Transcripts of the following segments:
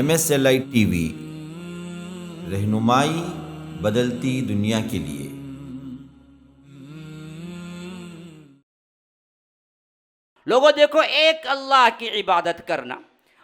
MSLI T V, رہنمائی بدلتی دنیا کے لیے۔ لوگوں دیکھو، ایک اللہ کی عبادت کرنا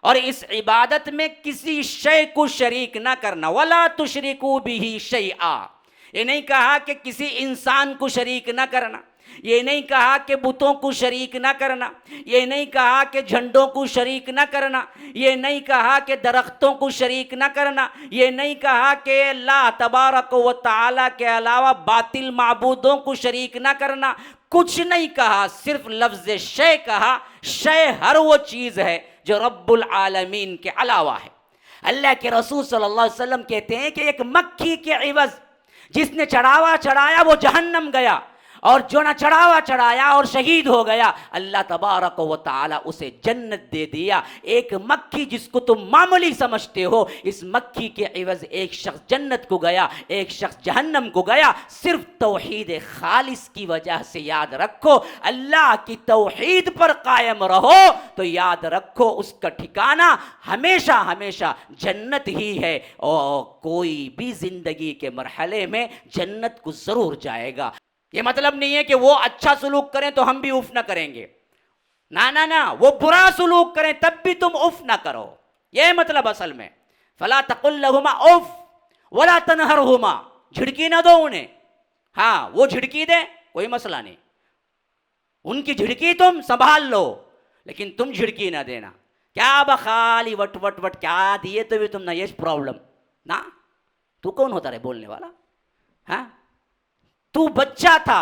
اور اس عبادت میں کسی شے کو شریک نہ کرنا، وَلَا تُشْرِكُوا بِهِ شَيْئًا، یہ نہیں کہا کہ کسی انسان کو شریک نہ کرنا، یہ نہیں کہا کہ بتوں کو شریک نہ کرنا، یہ نہیں کہا کہ جھنڈوں کو شریک نہ کرنا، یہ نہیں کہا کہ درختوں کو شریک نہ کرنا، یہ نہیں کہا کہ اللہ تبارک و تعالیٰ کے علاوہ باطل معبودوں کو شریک نہ کرنا، کچھ نہیں کہا، صرف لفظ شے کہا۔ شے ہر وہ چیز ہے جو رب العالمین کے علاوہ ہے۔ اللہ کے رسول صلی اللہ علیہ وسلم کہتے ہیں کہ ایک مکھی کے عوض جس نے چڑھاوا چڑھایا وہ جہنم گیا، اور جو نہ چڑھاوا چڑھایا اور شہید ہو گیا، اللہ تبارک و تعالی اسے جنت دے دیا۔ ایک مکھی جس کو تم معمولی سمجھتے ہو، اس مکھی کے عوض ایک شخص جنت کو گیا، ایک شخص جہنم کو گیا، صرف توحید خالص کی وجہ سے۔ یاد رکھو، اللہ کی توحید پر قائم رہو تو یاد رکھو اس کا ٹھکانہ ہمیشہ ہمیشہ جنت ہی ہے، اور کوئی بھی زندگی کے مرحلے میں جنت کو ضرور جائے گا۔ یہ مطلب نہیں ہے کہ وہ اچھا سلوک کریں تو ہم بھی اف نہ کریں گے، نہ، وہ برا سلوک کریں تب بھی تم اف نہ کرو، یہ مطلب اصل میں۔ فلا تقل لهما اف ولا تنهرهما، جھڑکی نہ دو انہیں، ہاں وہ جھڑکی دیں کوئی مسئلہ نہیں، ان کی جھڑکی تم سنبھال لو، لیکن تم جھڑکی نہ دینا۔ کیا بخالی وٹ وٹ وٹ کیا دیے تو بھی تم نہ، یہ پرابلم نہ، تو کون ہوتا رہے بولنے والا؟ ہاں، تو بچہ تھا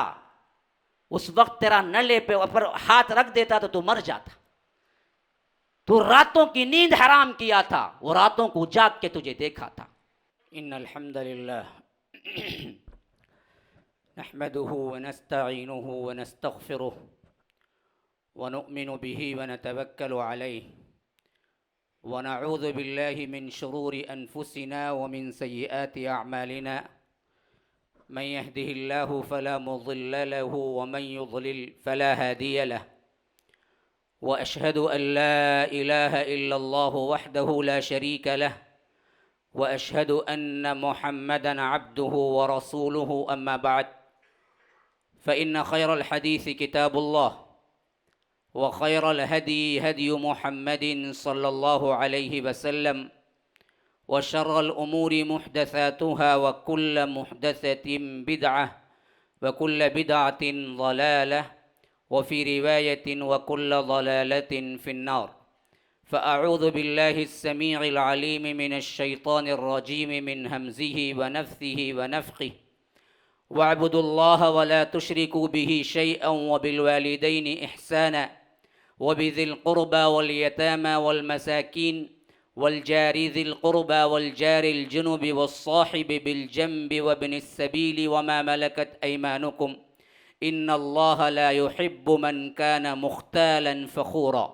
اس وقت، تیرا نلے پہ پر ہاتھ رکھ دیتا تو مر جاتا، تو راتوں کی نیند حرام کیا تھا، وہ راتوں کو جاگ کے تجھے دیکھا تھا۔ ان الحمد للہ نحمده ونستعینه ونستغفره ونؤمن به ونتوکل علیہ ونعوذ باللہ من شرور انفسنا ومن سیئات اعمالنا، من يهده الله فلا مضل له ومن يضلل فلا هادي له، وأشهد أن لا إله إلا الله وحده لا شريك له، وأشهد أن محمدًا عبده ورسوله، أما بعد، فإن خير الحديث كتاب الله، وخير الهدي هدي محمد صلى الله عليه وسلم، وشر الأمور محدثاتها وكل محدثة بدعة وكل بدعة ضلالة، وفي رواية وكل ضلالة في النار۔ فأعوذ بالله السميع العليم من الشيطان الرجيم من همزه ونفثه ونفخه، واعبدوا الله ولا تشركوا به شيئا وبالوالدين إحسانا وبذي القربى واليتامى والمساكين والجار ذي القربى والجار الجنب والصاحب بالجنب وابن السبيل وما ملكت أيمانكم إن الله لا يحب من كان مختالا فخورا۔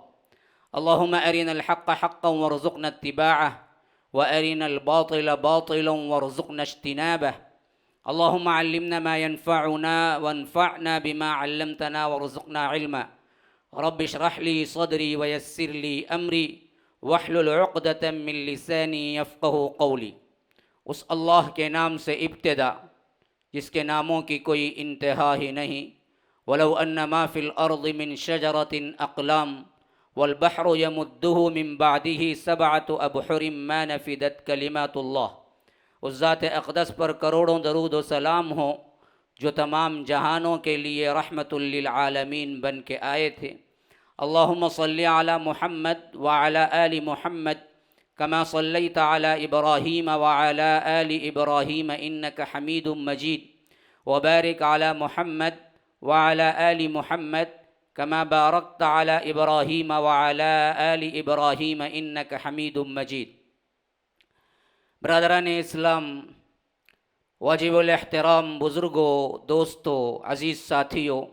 اللهم أرنا الحق حقا وارزقنا اتباعه، وأرنا الباطل باطلا وارزقنا اجتنابه۔ اللهم علمنا ما ينفعنا وانفعنا بما علمتنا وارزقنا علما۔ رب اشرح لي صدري ويسر لي أمري واحلل عقدة من لسانی یفقہوا قولی۔ اس اللہ کے نام سے ابتدا جس کے ناموں کی کوئی انتہا ہی نہیں۔ ولو ان ما فی الارض من شجرۃ اقلام والبحر یمدہ من بعدہ سبعۃ ابحر ما نفدت کلمات اللہ۔ اس ذات اقدس پر کروڑوں درود و سلام ہوں جو تمام جہانوں کے لیے رحمت للعالمین بن کے آئے تھے۔ اللہم صلی علی محمد وعلی آل محمد کما صلیت علی ابراہیم وعلی آل ابراہیم انک حمید مجید، وبارک علی محمد وعلی آل محمد کما بارکت علی ابراہیم وعلی آل ابراہیم انک حمید مجید۔ برادران اسلام، واجب الاحترام بزرگوں، دوستوں، عزیز ساتھیوں،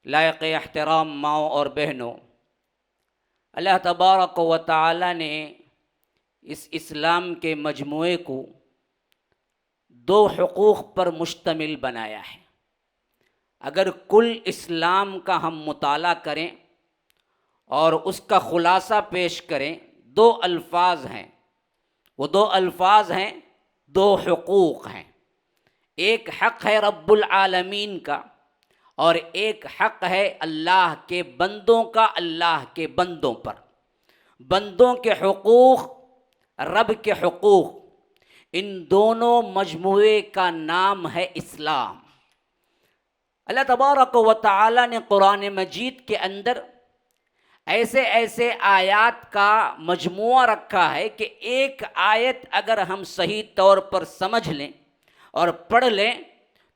لائق احترام ماؤں اور بہنوں، اللہ تبارک و تعالی نے اس اسلام کے مجموعے کو دو حقوق پر مشتمل بنایا ہے۔ اگر کل اسلام کا ہم مطالعہ کریں اور اس کا خلاصہ پیش کریں، دو الفاظ ہیں، وہ دو الفاظ ہیں، دو حقوق ہیں، ایک حق ہے رب العالمین کا اور ایک حق ہے اللہ کے بندوں کا اللہ کے بندوں پر۔ بندوں کے حقوق، رب کے حقوق، ان دونوں مجموعے کا نام ہے اسلام۔ اللہ تبارک و تعالی نے قرآن مجید کے اندر ایسے ایسے آیات کا مجموعہ رکھا ہے کہ ایک آیت اگر ہم صحیح طور پر سمجھ لیں اور پڑھ لیں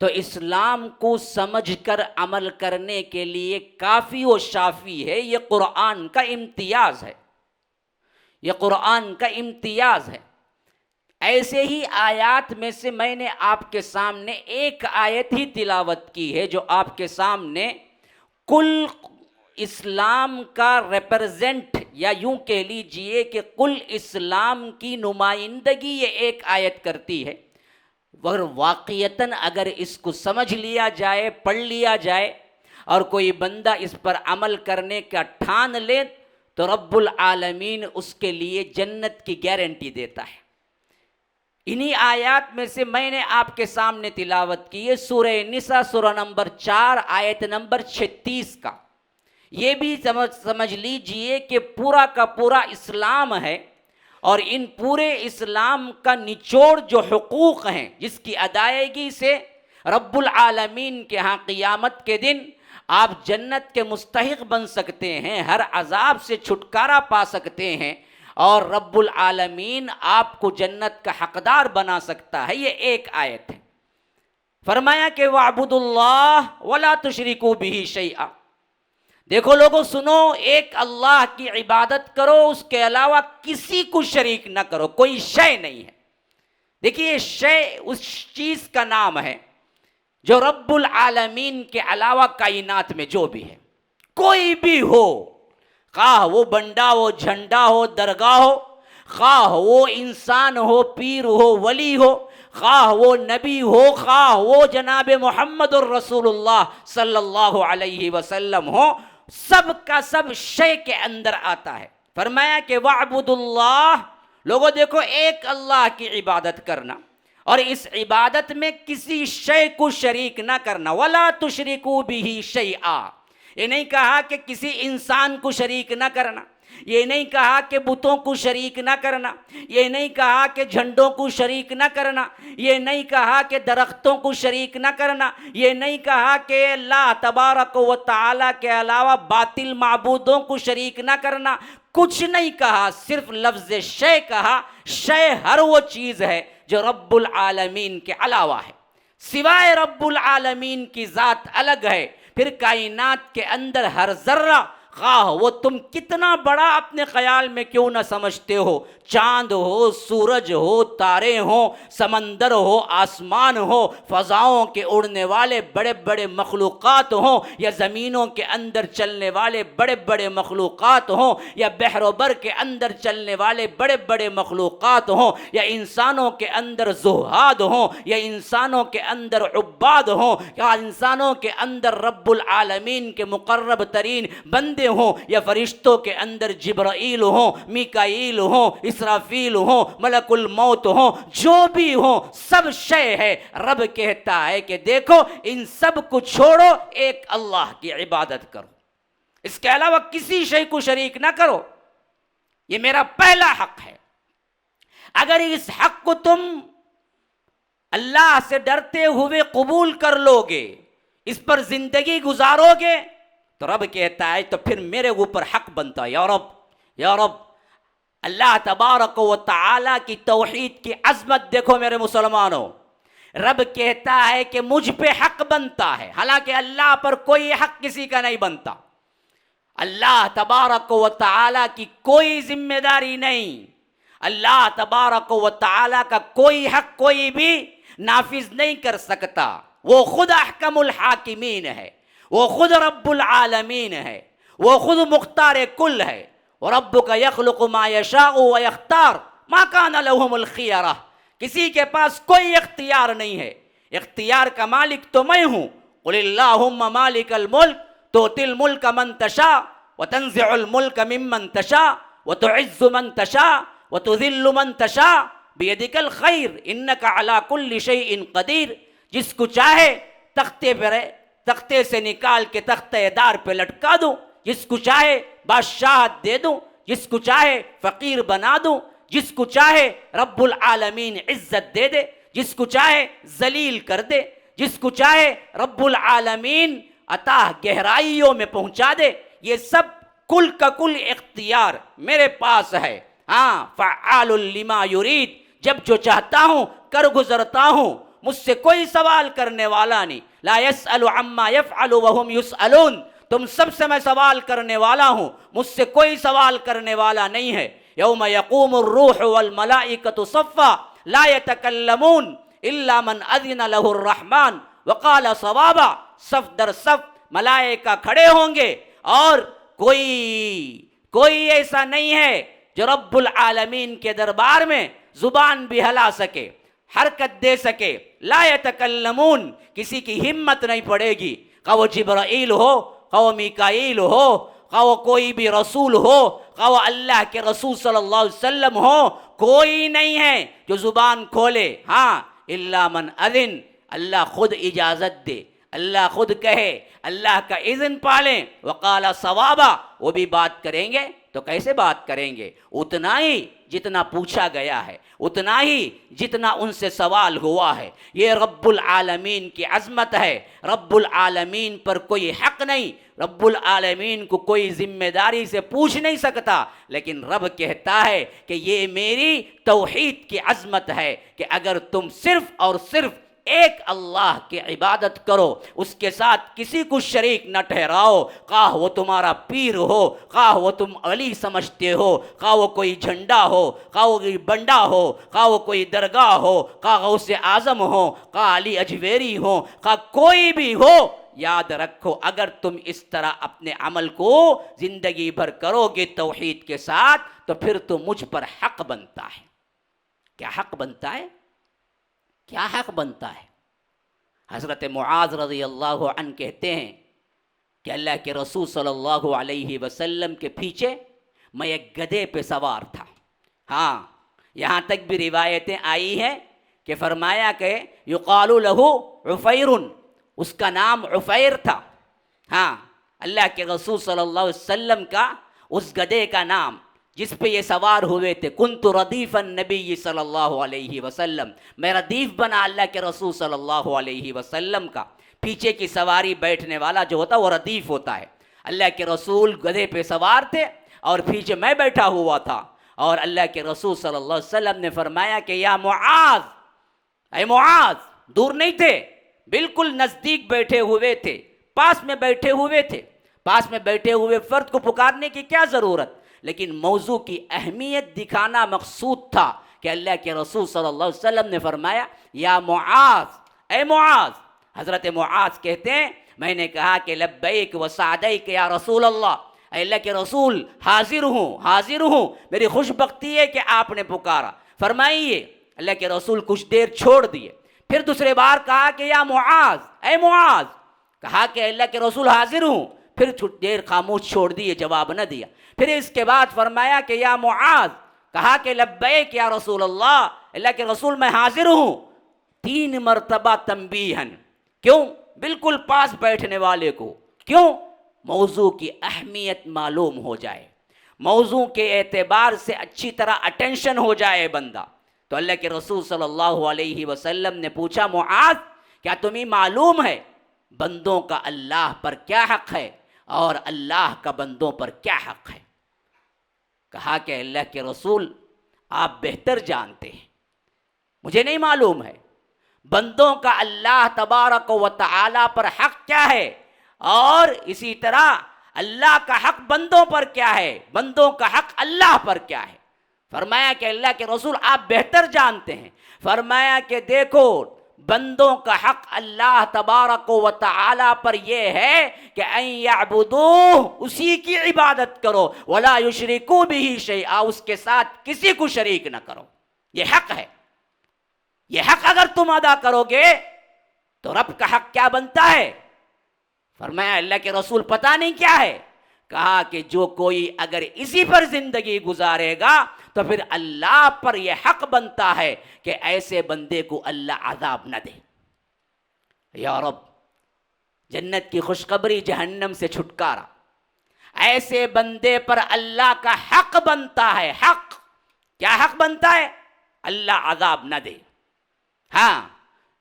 تو اسلام کو سمجھ کر عمل کرنے کے لیے کافی و شافی ہے۔ یہ قرآن کا امتیاز ہے، یہ قرآن کا امتیاز ہے۔ ایسے ہی آیات میں سے میں نے آپ کے سامنے ایک آیت ہی تلاوت کی ہے جو آپ کے سامنے کل اسلام کا ریپرزینٹ، یا یوں کہہ لیجئے کہ کل اسلام کی نمائندگی یہ ایک آیت کرتی ہے۔ مگر واقعتاً اگر اس کو سمجھ لیا جائے، پڑھ لیا جائے اور کوئی بندہ اس پر عمل کرنے کا ٹھان لے تو رب العالمین اس کے لیے جنت کی گارنٹی دیتا ہے۔ انہی آیات میں سے میں نے آپ کے سامنے تلاوت کی ہے سورہ نساء سورہ نمبر 4 آیت نمبر 36 کا۔ یہ بھی سمجھ لیجئے کہ پورا کا پورا اسلام ہے، اور ان پورے اسلام کا نچوڑ جو حقوق ہیں جس کی ادائیگی سے رب العالمین کے ہاں قیامت کے دن آپ جنت کے مستحق بن سکتے ہیں، ہر عذاب سے چھٹکارا پا سکتے ہیں، اور رب العالمین آپ کو جنت کا حقدار بنا سکتا ہے۔ یہ ایک آیت ہے۔ فرمایا کہ وَاعْبُدُوا اللَّهَ وَلَا تُشْرِكُوا بِهِ شَيْئًا۔ دیکھو لوگوں سنو، ایک اللہ کی عبادت کرو، اس کے علاوہ کسی کو شریک نہ کرو، کوئی شے نہیں ہے۔ دیکھیے شے اس چیز کا نام ہے جو رب العالمین کے علاوہ کائنات میں جو بھی ہے، کوئی بھی ہو، خواہ وہ بنڈا ہو، جھنڈا ہو، درگاہ ہو، خواہ وہ انسان ہو، پیر ہو، ولی ہو، خواہ وہ نبی ہو، خواہ وہ جناب محمد الرسول اللہ صلی اللہ علیہ وسلم ہو، سب کا سب شے کے اندر آتا ہے۔ فرمایا کہ وَاعْبُدُوا اللَّهَ، لوگوں دیکھو ایک اللہ کی عبادت کرنا اور اس عبادت میں کسی شے کو شریک نہ کرنا۔ وَلَا تُشْرِكُوا بِهِ شَيْئًا، یہ نہیں کہا کہ کسی انسان کو شریک نہ کرنا، یہ نہیں کہا کہ بتوں کو شریک نہ کرنا، یہ نہیں کہا کہ جھنڈوں کو شریک نہ کرنا، یہ نہیں کہا کہ درختوں کو شریک نہ کرنا، یہ نہیں کہا کہ اللہ تبارک و تعالیٰ کے علاوہ باطل معبودوں کو شریک نہ کرنا، کچھ نہیں کہا، صرف لفظ شے کہا۔ شے ہر وہ چیز ہے جو رب العالمین کے علاوہ ہے، سوائے رب العالمین کی ذات الگ ہے۔ پھر کائنات کے اندر ہر ذرہ، خواہ وہ تم کتنا بڑا اپنے خیال میں کیوں نہ سمجھتے ہو، چاند ہو، سورج ہو، تارے ہوں، سمندر ہو، آسمان ہو، فضاؤں کے اڑنے والے بڑے بڑے مخلوقات ہوں، یا زمینوں کے اندر چلنے والے بڑے بڑے مخلوقات ہوں، یا بحر و بر کے اندر چلنے والے بڑے بڑے مخلوقات ہوں، یا انسانوں کے اندر زہاد ہوں، یا انسانوں کے اندر عباد ہوں، یا انسانوں کے اندر رب العالمین کے مقرب ترین بندے ہوں، یا فرشتوں کے اندر جبرائیل ہوں، میکائیل ہوں، اسرافیل ہوں، ملک الموت ہوں، جو بھی ہوں، سب شے ہے۔ رب کہتا ہے کہ دیکھو ان سب کو چھوڑو، ایک اللہ کی عبادت کرو، اس کے علاوہ کسی شے کو شریک نہ کرو، یہ میرا پہلا حق ہے۔ اگر اس حق کو تم اللہ سے ڈرتے ہوئے قبول کر لو گے، اس پر زندگی گزارو گے، تو رب کہتا ہے تو پھر میرے اوپر حق بنتا ہے، یا رب یا رب۔ اللہ تبارک و تعالیٰ کی توحید کی عظمت دیکھو میرے مسلمانوں، رب کہتا ہے کہ مجھ پہ حق بنتا ہے، حالانکہ اللہ پر کوئی حق کسی کا نہیں بنتا۔ اللہ تبارک و تعالیٰ کی کوئی ذمہ داری نہیں، اللہ تبارک و تعالیٰ کا کوئی حق کوئی بھی نافذ نہیں کر سکتا، وہ خود احکم الحاکمین ہے، وہ خود رب العالمین ہے، وہ خود مختار کل ہے۔ وَرَبُّكَ يَخْلُقُ مَا يَشَاءُ وَيَخْتَارُ مَا كَانَ لَهُمُ الْخِيَرَةُ، کسی کے پاس کوئی اختیار نہیں ہے، اختیار کا مالک تو میں ہوں۔ قُلِ اللَّهُمَّ مَالِكَ الْمُلْكِ تُؤْتِي الْمُلْكَ مَنْ تَشَاءُ وَتَنزِعُ الْمُلْكَ مِمَّنْ تَشَاءُ وَتُعِزُّ مَنْ تَشَاءُ وتذل من تشاء بیدک الخیر انک علی کل شیء قدیر. جس کو چاہے تختے سے نکال کے تختہ دار پہ لٹکا دوں، جس کو چاہے بادشاہت دے دوں، جس کو چاہے فقیر بنا دوں، جس کو چاہے رب العالمین عزت دے دے، جس کو چاہے ذلیل کر دے، جس کو چاہے رب العالمین اتاہ گہرائیوں میں پہنچا دے. یہ سب کل کا کل اختیار میرے پاس ہے. ہاں، فعال لما یرید، جب جو چاہتا ہوں کر گزرتا ہوں، مجھ سے کوئی سوال کرنے والا نہیں. لا يسأل عما يفعل وهم يسألون، تم سب سے میں سوال کرنے والا ہوں، مجھ سے کوئی سوال کرنے والا نہیں ہے. یوم یقوم الروح والملائکۃ صفا لا يتکلمون الا من اذن له الرحمن وقال صوابا. صف در صف ملائکہ کھڑے ہوں گے اور کوئی ایسا نہیں ہے جو رب العالمین کے دربار میں زبان بھی ہلا سکے، حرکت دے سکے. لا یتکلمون، کسی کی ہمت نہیں پڑے گی، خواہ وہ جبرائیل ہو، خواہ وہ میکائیل ہو، خواہ وہ کوئی بھی رسول ہو، خواہ وہ اللہ کے رسول صلی اللہ علیہ وسلم ہو، کوئی نہیں ہے جو زبان کھولے. ہاں، الا من اذن، اللہ خود اجازت دے، اللہ خود کہے، اللہ کا اذن پالیں. وقال صوابا، وہ بھی بات کریں گے. تو کیسے بات کریں گے؟ اتنا ہی جتنا پوچھا گیا ہے، اتنا ہی جتنا ان سے سوال ہوا ہے. یہ رب العالمین کی عظمت ہے. رب العالمین پر کوئی حق نہیں، رب العالمین کو کوئی ذمہ داری سے پوچھ نہیں سکتا. لیکن رب کہتا ہے کہ یہ میری توحید کی عظمت ہے کہ اگر تم صرف اور صرف ایک اللہ کی عبادت کرو، اس کے ساتھ کسی کو شریک نہ ٹھہراؤ، خواہ وہ تمہارا پیر ہو، خواہ وہ تم علی سمجھتے ہو، خواہ وہ کوئی جھنڈا ہو، خواہ وہ کوئی بنڈا ہو، خواہ وہ کوئی درگاہ ہو، خواہ غوث اعظم ہو، خواہ علی اجویری ہو، خواہ کوئی بھی ہو. یاد رکھو، اگر تم اس طرح اپنے عمل کو زندگی بھر کرو گے توحید کے ساتھ، تو پھر تو مجھ پر حق بنتا ہے. کیا حق بنتا ہے؟ کیا حق بنتا ہے؟ حضرت معاذ رضی اللہ عنہ کہتے ہیں کہ اللہ کے رسول صلی اللہ علیہ وسلم کے پیچھے میں ایک گدھے پہ سوار تھا. ہاں، یہاں تک بھی روایتیں آئی ہیں کہ فرمایا کہ یقال لہ عفیر، اس کا نام عفیر تھا. ہاں، اللہ کے رسول صلی اللہ علیہ وسلم کا اس گدھے کا نام جس پہ یہ سوار ہوئے تھے، کنت ردیف النبی صلی اللہ علیہ وسلم، میں ردیف بنا اللہ کے رسول صلی اللہ علیہ وسلم کا. پیچھے کی سواری بیٹھنے والا جو ہوتا وہ ردیف ہوتا ہے. اللہ کے رسول گدھے پہ سوار تھے اور پیچھے میں بیٹھا ہوا تھا. اور اللہ کے رسول صلی اللہ علیہ وسلم نے فرمایا کہ یا معاذ، اے معاذ، دور نہیں تھے، بالکل نزدیک بیٹھے ہوئے تھے، پاس میں بیٹھے ہوئے تھے. پاس میں بیٹھے ہوئے فرد کو پکارنے کی کیا ضرورت؟ لیکن موضوع کی اہمیت دکھانا مقصود تھا کہ اللہ کے رسول صلی اللہ علیہ وسلم نے فرمایا یا معاذ، اے معاذ. حضرت معاذ کہتے ہیں میں نے کہا کہ لبیک و سعدیک یا رسول اللہ، اے اللہ کے رسول، حاضر ہوں، میری خوش بختی ہے کہ آپ نے پکارا. فرمائیے. اللہ کے رسول کچھ دیر چھوڑ دیے، پھر دوسرے بار کہا کہ یا معاذ، اے معاذ. کہا کہ اللہ کے رسول حاضر ہوں، پھر کچھ دیر خاموش چھوڑ دیے، جواب نہ دیا. پھر اس کے بعد فرمایا کہ یا معاذ. کہا کہ لبیک یا رسول اللہ، اللہ کے رسول میں حاضر ہوں. 3 مرتبہ تنبیہن. کیوں؟ بالکل پاس بیٹھنے والے کو. کیوں؟ موضوع کی اہمیت معلوم ہو جائے، موضوع کے اعتبار سے اچھی طرح اٹینشن ہو جائے بندہ. تو اللہ کے رسول صلی اللہ علیہ وسلم نے پوچھا معاذ، کیا تمہیں معلوم ہے بندوں کا اللہ پر کیا حق ہے اور اللہ کا بندوں پر کیا حق ہے؟ کہا کہ اللہ کے رسول آپ بہتر جانتے ہیں، مجھے نہیں معلوم ہے بندوں کا اللہ تبارک و تعالی پر حق کیا ہے، اور اسی طرح اللہ کا حق بندوں پر کیا ہے، بندوں کا حق اللہ پر کیا ہے. فرمایا کہ اللہ کے رسول آپ بہتر جانتے ہیں. فرمایا کہ دیکھو، بندوں کا حق اللہ تبارک و تعالی پر یہ ہے کہ ان یعبدوہ، اسی کی عبادت کرو، ولا یشرکوا بہ شیئا، اس کے ساتھ کسی کو شریک نہ کرو. یہ حق ہے. یہ حق اگر تم ادا کرو گے تو رب کا حق کیا بنتا ہے؟ فرمایا اللہ کے رسول پتہ نہیں کیا ہے. کہا کہ جو کوئی اگر اسی پر زندگی گزارے گا تو پھر اللہ پر یہ حق بنتا ہے کہ ایسے بندے کو اللہ عذاب نہ دے۔ یا رب، جنت کی خوشخبری، جہنم سے چھٹکارا، ایسے بندے پر اللہ کا حق بنتا ہے۔ حق کیا حق بنتا ہے؟ اللہ عذاب نہ دے۔ ہاں،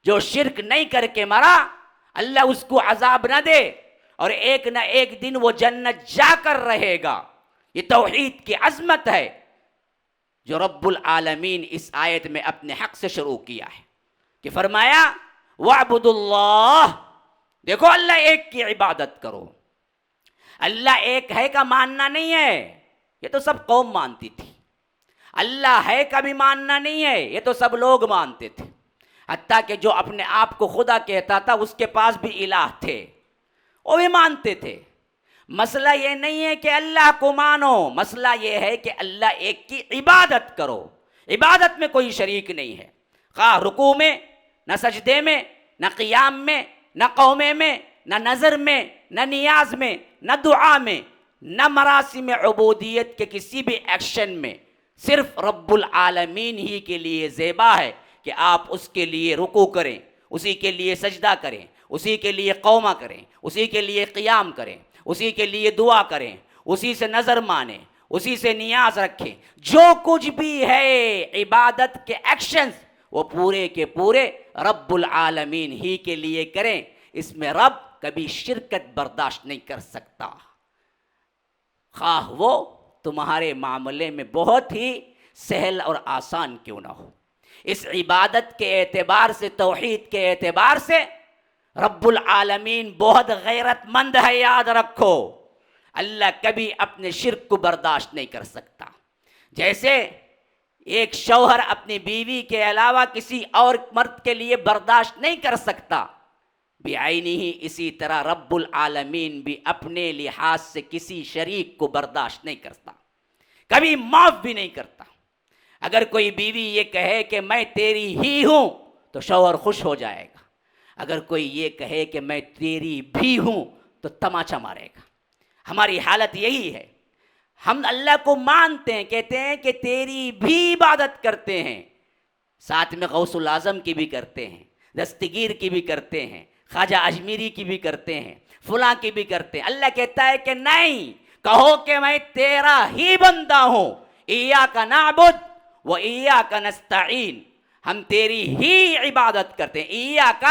جو شرک نہیں کر کے مرا اللہ اس کو عذاب نہ دے، اور ایک نہ ایک دن وہ جنت جا کر رہے گا۔ یہ توحید کی عظمت ہے جو رب العالمین اس آیت میں اپنے حق سے شروع کیا ہے کہ فرمایا وَاعْبُدُوا اللَّهَ، دیکھو اللہ ایک کی عبادت کرو۔ اللہ ایک ہے کا ماننا نہیں ہے، یہ تو سب قوم مانتی تھی۔ اللہ ہے کا بھی ماننا نہیں ہے، یہ تو سب لوگ مانتے تھے۔ حتیٰ کہ جو اپنے آپ کو خدا کہتا تھا اس کے پاس بھی الہ تھے، وہ بھی مانتے تھے۔ مسئلہ یہ نہیں ہے کہ اللہ کو مانو، مسئلہ یہ ہے کہ اللہ ایک کی عبادت کرو۔ عبادت میں کوئی شریک نہیں ہے، خواہ رکوع میں، نہ سجدے میں، نہ قیام میں، نہ قومے میں، نہ نظر میں، نہ نیاز میں، نہ دعا میں، نہ مراسم عبودیت کے کسی بھی ایکشن میں۔ صرف رب العالمین ہی کے لیے زیبا ہے کہ آپ اس کے لیے رکوع کریں، اسی کے لیے سجدہ کریں، اسی کے لیے قومہ کریں، اسی کے لیے قیام کریں، اسی کے لیے دعا کریں، اسی سے نظر مانیں، اسی سے نیاز رکھیں۔ جو کچھ بھی ہے عبادت کے ایکشنز وہ پورے کے پورے رب العالمین ہی کے لیے کریں۔ اس میں رب کبھی شرکت برداشت نہیں کر سکتا، خواہ وہ تمہارے معاملے میں بہت ہی سہل اور آسان کیوں نہ ہو۔ اس عبادت کے اعتبار سے، توحید کے اعتبار سے رب العالمین بہت غیرت مند ہے، یاد رکھو۔ اللہ کبھی اپنے شرک کو برداشت نہیں کر سکتا۔ جیسے ایک شوہر اپنی بیوی کے علاوہ کسی اور مرد کے لیے برداشت نہیں کر سکتا، بعینی ہی اسی طرح رب العالمین بھی اپنے لحاظ سے کسی شریک کو برداشت نہیں کرتا، کبھی معاف بھی نہیں کرتا۔ اگر کوئی بیوی یہ کہے کہ میں تیری ہی ہوں تو شوہر خوش ہو جائے گا، اگر کوئی یہ کہے کہ میں تیری بھی ہوں تو تماچا مارے گا۔ ہماری حالت یہی ہے، ہم اللہ کو مانتے ہیں، کہتے ہیں کہ تیری بھی عبادت کرتے ہیں، ساتھ میں غوث الاعظم کی بھی کرتے ہیں، دستگیر کی بھی کرتے ہیں، خواجہ اجمیری کی بھی کرتے ہیں، فلاں کی بھی کرتے ہیں۔ اللہ کہتا ہے کہ نہیں، کہو کہ میں تیرا ہی بندہ ہوں، ایاک نعبد و ایاک نستعین، ہم تیری ہی عبادت کرتے ہیں۔ ایاک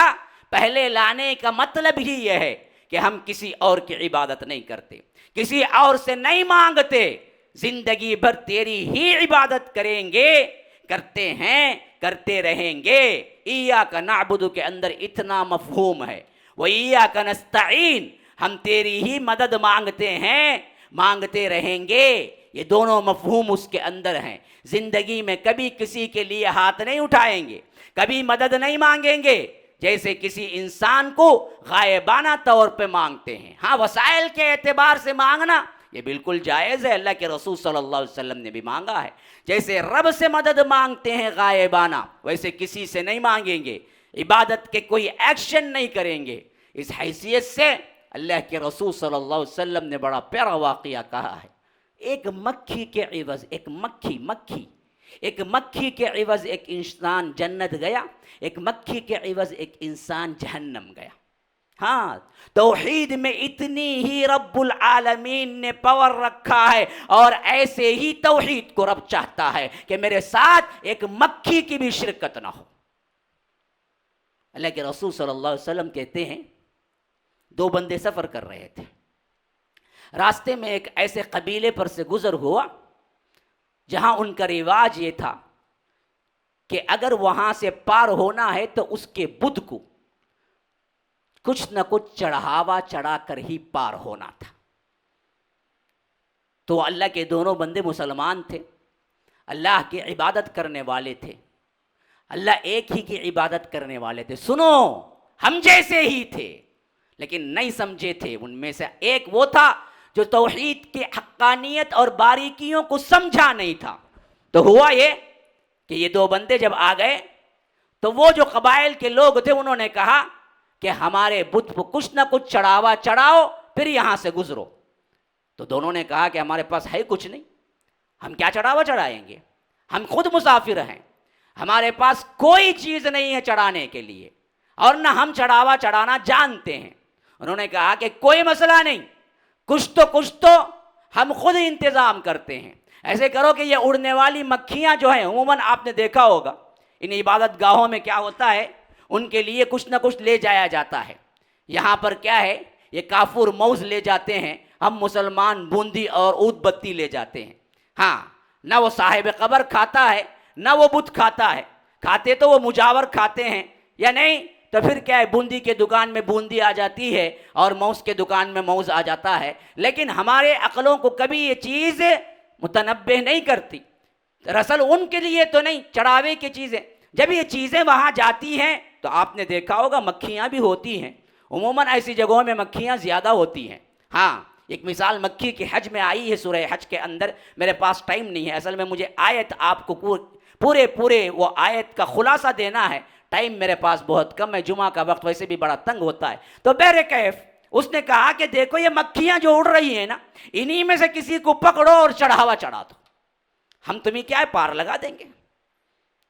پہلے لانے کا مطلب ہی یہ ہے کہ ہم کسی اور کی عبادت نہیں کرتے، کسی اور سے نہیں مانگتے، زندگی بھر تیری ہی عبادت کریں گے، کرتے ہیں، کرتے رہیں گے۔ ایاک نعبد کے اندر اتنا مفہوم ہے، وَإِيَّاكَ نَسْتَعِينُ، ہم تیری ہی مدد مانگتے ہیں، مانگتے رہیں گے۔ یہ دونوں مفہوم اس کے اندر ہیں۔ زندگی میں کبھی کسی کے لیے ہاتھ نہیں اٹھائیں گے، کبھی مدد نہیں مانگیں گے جیسے کسی انسان کو غائبانہ طور پہ مانگتے ہیں۔ ہاں، وسائل کے اعتبار سے مانگنا یہ بالکل جائز ہے، اللہ کے رسول صلی اللہ علیہ وسلم نے بھی مانگا ہے۔ جیسے رب سے مدد مانگتے ہیں غائبانہ، ویسے کسی سے نہیں مانگیں گے، عبادت کے کوئی ایکشن نہیں کریں گے۔ اس حیثیت سے اللہ کے رسول صلی اللہ علیہ وسلم نے بڑا پیارا واقعہ کہا ہے۔ ایک مکھی کے عوض ایک مکھی کے عوض ایک انسان جنت گیا، ایک مکھی کے عوض ایک انسان جہنم گیا۔ ہاں، توحید میں اتنی ہی رب العالمین نے پاور رکھا ہے، اور ایسے ہی توحید کو رب چاہتا ہے کہ میرے ساتھ ایک مکھی کی بھی شرکت نہ ہو۔ اللہ کے رسول صلی اللہ علیہ وسلم کہتے ہیں، دو بندے سفر کر رہے تھے، راستے میں ایک ایسے قبیلے پر سے گزر ہوا جہاں ان کا رواج یہ تھا کہ اگر وہاں سے پار ہونا ہے تو اس کے بت کو کچھ نہ کچھ چڑھاوا چڑھا کر ہی پار ہونا تھا۔ تو اللہ کے دونوں بندے مسلمان تھے، اللہ کی عبادت کرنے والے تھے، اللہ ایک ہی کی عبادت کرنے والے تھے۔ سنو، ہم جیسے ہی تھے لیکن نہیں سمجھے تھے۔ ان میں سے ایک وہ تھا جو توحید کی حقانیت اور باریکیوں کو سمجھا نہیں تھا۔ تو ہوا یہ کہ یہ دو بندے جب آ گئے تو وہ جو قبائل کے لوگ تھے انہوں نے کہا کہ ہمارے بت کو کچھ نہ کچھ چڑھاوا چڑھاؤ، پھر یہاں سے گزرو۔ تو دونوں نے کہا کہ ہمارے پاس ہے کچھ نہیں، ہم کیا چڑھاوا چڑھائیں گے؟ ہم خود مسافر ہیں، ہمارے پاس کوئی چیز نہیں ہے چڑھانے کے لیے، اور نہ ہم چڑھاوا چڑھانا جانتے ہیں۔ انہوں نے کہا کہ کوئی مسئلہ نہیں، کچھ تو ہم خود انتظام کرتے ہیں۔ ایسے کرو کہ یہ اڑنے والی مکھیاں جو ہیں، عموماً آپ نے دیکھا ہوگا ان عبادت گاہوں میں کیا ہوتا ہے، ان کے لیے کچھ نہ کچھ لے جایا جاتا ہے۔ یہاں پر کیا ہے، یہ کافور موز لے جاتے ہیں، ہم مسلمان بوندی اور اود بتی لے جاتے ہیں۔ ہاں، نہ وہ صاحب قبر کھاتا ہے نہ وہ بت کھاتا ہے، کھاتے تو وہ مجاور کھاتے ہیں یا نہیں؟ تو پھر کیا ہے، بوندی کے دکان میں بوندی آ جاتی ہے اور موز کے دکان میں موز آ جاتا ہے، لیکن ہمارے عقلوں کو کبھی یہ چیز متنبہ نہیں کرتی۔ دراصل ان کے لیے تو نہیں، چڑھاوے کی چیزیں، جب یہ چیزیں وہاں جاتی ہیں تو آپ نے دیکھا ہوگا مکھیاں بھی ہوتی ہیں، عموماً ایسی جگہوں میں مکھیاں زیادہ ہوتی ہیں۔ ہاں، ایک مثال مکھی کے حج میں آئی ہے سورہ حج کے اندر، میرے پاس ٹائم نہیں ہے، اصل میں مجھے آیت آپ کو پورے وہ آیت کا خلاصہ دینا ہے، ٹائم میرے پاس بہت کم ہے، جمعہ کا وقت ویسے بھی بڑا تنگ ہوتا ہے۔ تو بہرکیف اس نے کہا کہ دیکھو یہ مکھیاں جو اڑ رہی ہیں نا، انہی میں سے کسی کو پکڑو اور چڑھاوا چڑھا دو، ہم تمہیں کیا ہے پار لگا دیں گے۔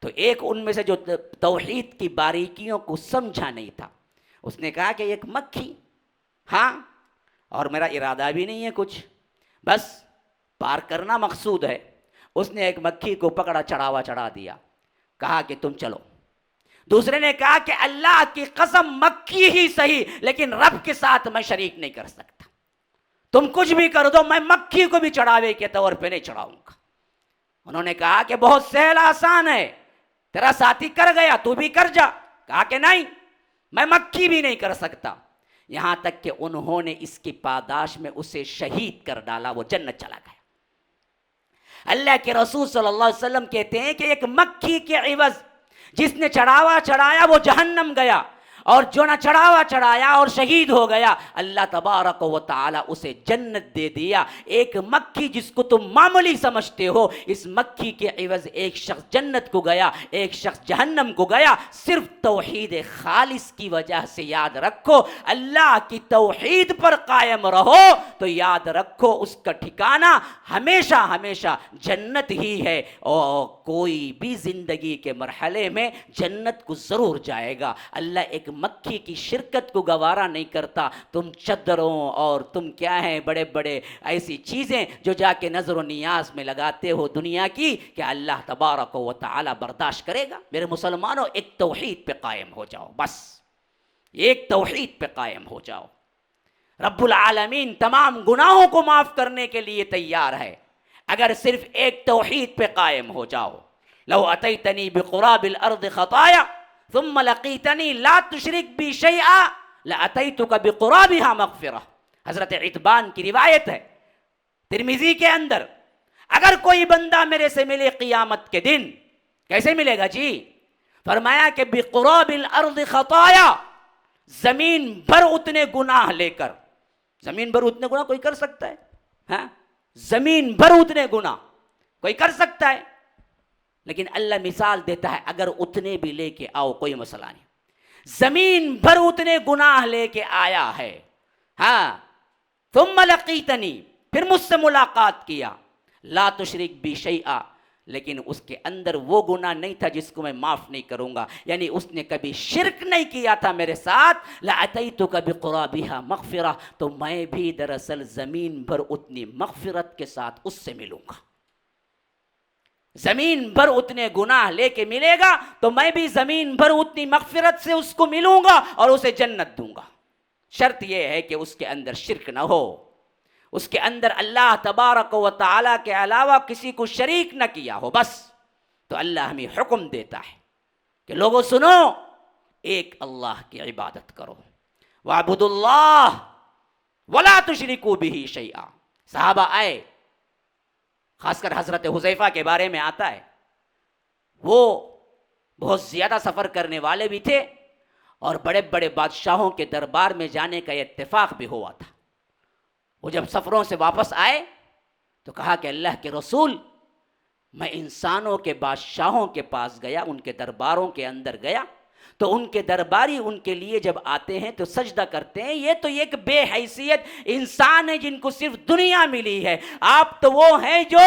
تو ایک ان میں سے جو توحید کی باریکیوں کو سمجھا نہیں تھا، اس نے کہا کہ ایک مکھی، ہاں، اور میرا ارادہ بھی نہیں ہے کچھ، بس پار کرنا مقصود ہے۔ اس نے ایک مکھی کو پکڑا، چڑھاوا چڑھا دیا، کہا کہ تم چلو۔ دوسرے نے کہا کہ اللہ کی قسم مکھی ہی صحیح، لیکن رب کے ساتھ میں شریک نہیں کر سکتا، تم کچھ بھی کر دو، میں مکھی کو بھی چڑھاوے کے طور پہ نہیں چڑھاؤں گا۔ انہوں نے کہا کہ بہت سہل آسان ہے، تیرا ساتھی کر گیا تو بھی کر جا۔ کہا کہ نہیں، میں مکھی بھی نہیں کر سکتا۔ یہاں تک کہ انہوں نے اس کی پاداش میں اسے شہید کر ڈالا، وہ جنت چلا گیا۔ اللہ کے رسول صلی اللہ علیہ وسلم کہتے ہیں کہ ایک مکھی کے عوض جس نے چڑھاوا چڑھایا وہ جہنم گیا، اور جو نہ چڑھاوا چڑھایا اور شہید ہو گیا، اللہ تبارک و تعالی اسے جنت دے دیا۔ ایک مکھی جس کو تم معمولی سمجھتے ہو، اس مکھی کے عوض ایک شخص جنت کو گیا، ایک شخص جہنم کو گیا، صرف توحید خالص کی وجہ سے۔ یاد رکھو، اللہ کی توحید پر قائم رہو تو یاد رکھو اس کا ٹھکانہ ہمیشہ ہمیشہ جنت ہی ہے، اور کوئی بھی زندگی کے مرحلے میں جنت کو ضرور جائے گا۔ اللہ ایک مکھی کی شرکت کو گوارا نہیں کرتا۔ تم چادروں اور تم کیا ہیں بڑے بڑے ایسی چیزیں جو جا کے نظر و نیاز میں لگاتے ہو دنیا کی، کہ اللہ تبارک و تعالی برداشت کرے گا؟ میرے مسلمانوں، ایک توحید پہ قائم ہو جاؤ، بس ایک توحید پہ قائم ہو جاؤ۔ رب العالمین تمام گناہوں کو معاف کرنے کے لیے تیار ہے اگر صرف ایک توحید پہ قائم ہو جاؤ۔ لو اتیتنی بقراب الارض خطایا ثم لقیتنی لا تشرک بی شیئا لاتیتک بقرابها مغفرہ۔ حضرت عتبان کی روایت ہے ترمذی کے اندر، اگر کوئی بندہ میرے سے ملے قیامت کے دن، کیسے ملے گا جی؟ فرمایا کہ بقراب الارض خطایا، زمین بھر اتنے گناہ لے کر۔ زمین بھر اتنے گناہ کوئی کر سکتا ہے؟ ہاں، زمین بھر اتنے گناہ کوئی کر سکتا ہے؟ لیکن اللہ مثال دیتا ہے اگر اتنے بھی لے کے آؤ کوئی مسئلہ نہیں۔ زمین بھر اتنے گناہ لے کے آیا ہے، ہاں، ثم لقیتنی، پھر مجھ سے ملاقات کیا، لا تشرک بی شیئا، لیکن اس کے اندر وہ گناہ نہیں تھا جس کو میں معاف نہیں کروں گا، یعنی اس نے کبھی شرک نہیں کیا تھا میرے ساتھ، لاتیتک بقرابها مغفرہ، تو میں بھی دراصل زمین بھر اتنی مغفرت کے ساتھ اس سے ملوں گا۔ زمین بھر اتنے گناہ لے کے ملے گا تو میں بھی زمین بھر اتنی مغفرت سے اس کو ملوں گا اور اسے جنت دوں گا۔ شرط یہ ہے کہ اس کے اندر شرک نہ ہو، اس کے اندر اللہ تبارک و تعالی کے علاوہ کسی کو شریک نہ کیا ہو، بس۔ تو اللہ ہمیں حکم دیتا ہے کہ لوگوں سنو، ایک اللہ کی عبادت کرو، وَاعْبُدُوا اللَّهَ وَلَا تُشْرِكُوا بِهِ شَيْئًا۔ صحابہ آئے، خاص کر حضرت حذیفہ کے بارے میں آتا ہے، وہ بہت زیادہ سفر کرنے والے بھی تھے اور بڑے بڑے بادشاہوں کے دربار میں جانے کا اتفاق بھی ہوا تھا۔ وہ جب سفروں سے واپس آئے تو کہا کہ اللہ کے رسول، میں انسانوں کے بادشاہوں کے پاس گیا، ان کے درباروں کے اندر گیا، تو ان کے درباری ان کے لیے جب آتے ہیں تو سجدہ کرتے ہیں، یہ تو ایک بے حیثیت انسان ہے جن کو صرف دنیا ملی ہے، آپ تو وہ ہیں جو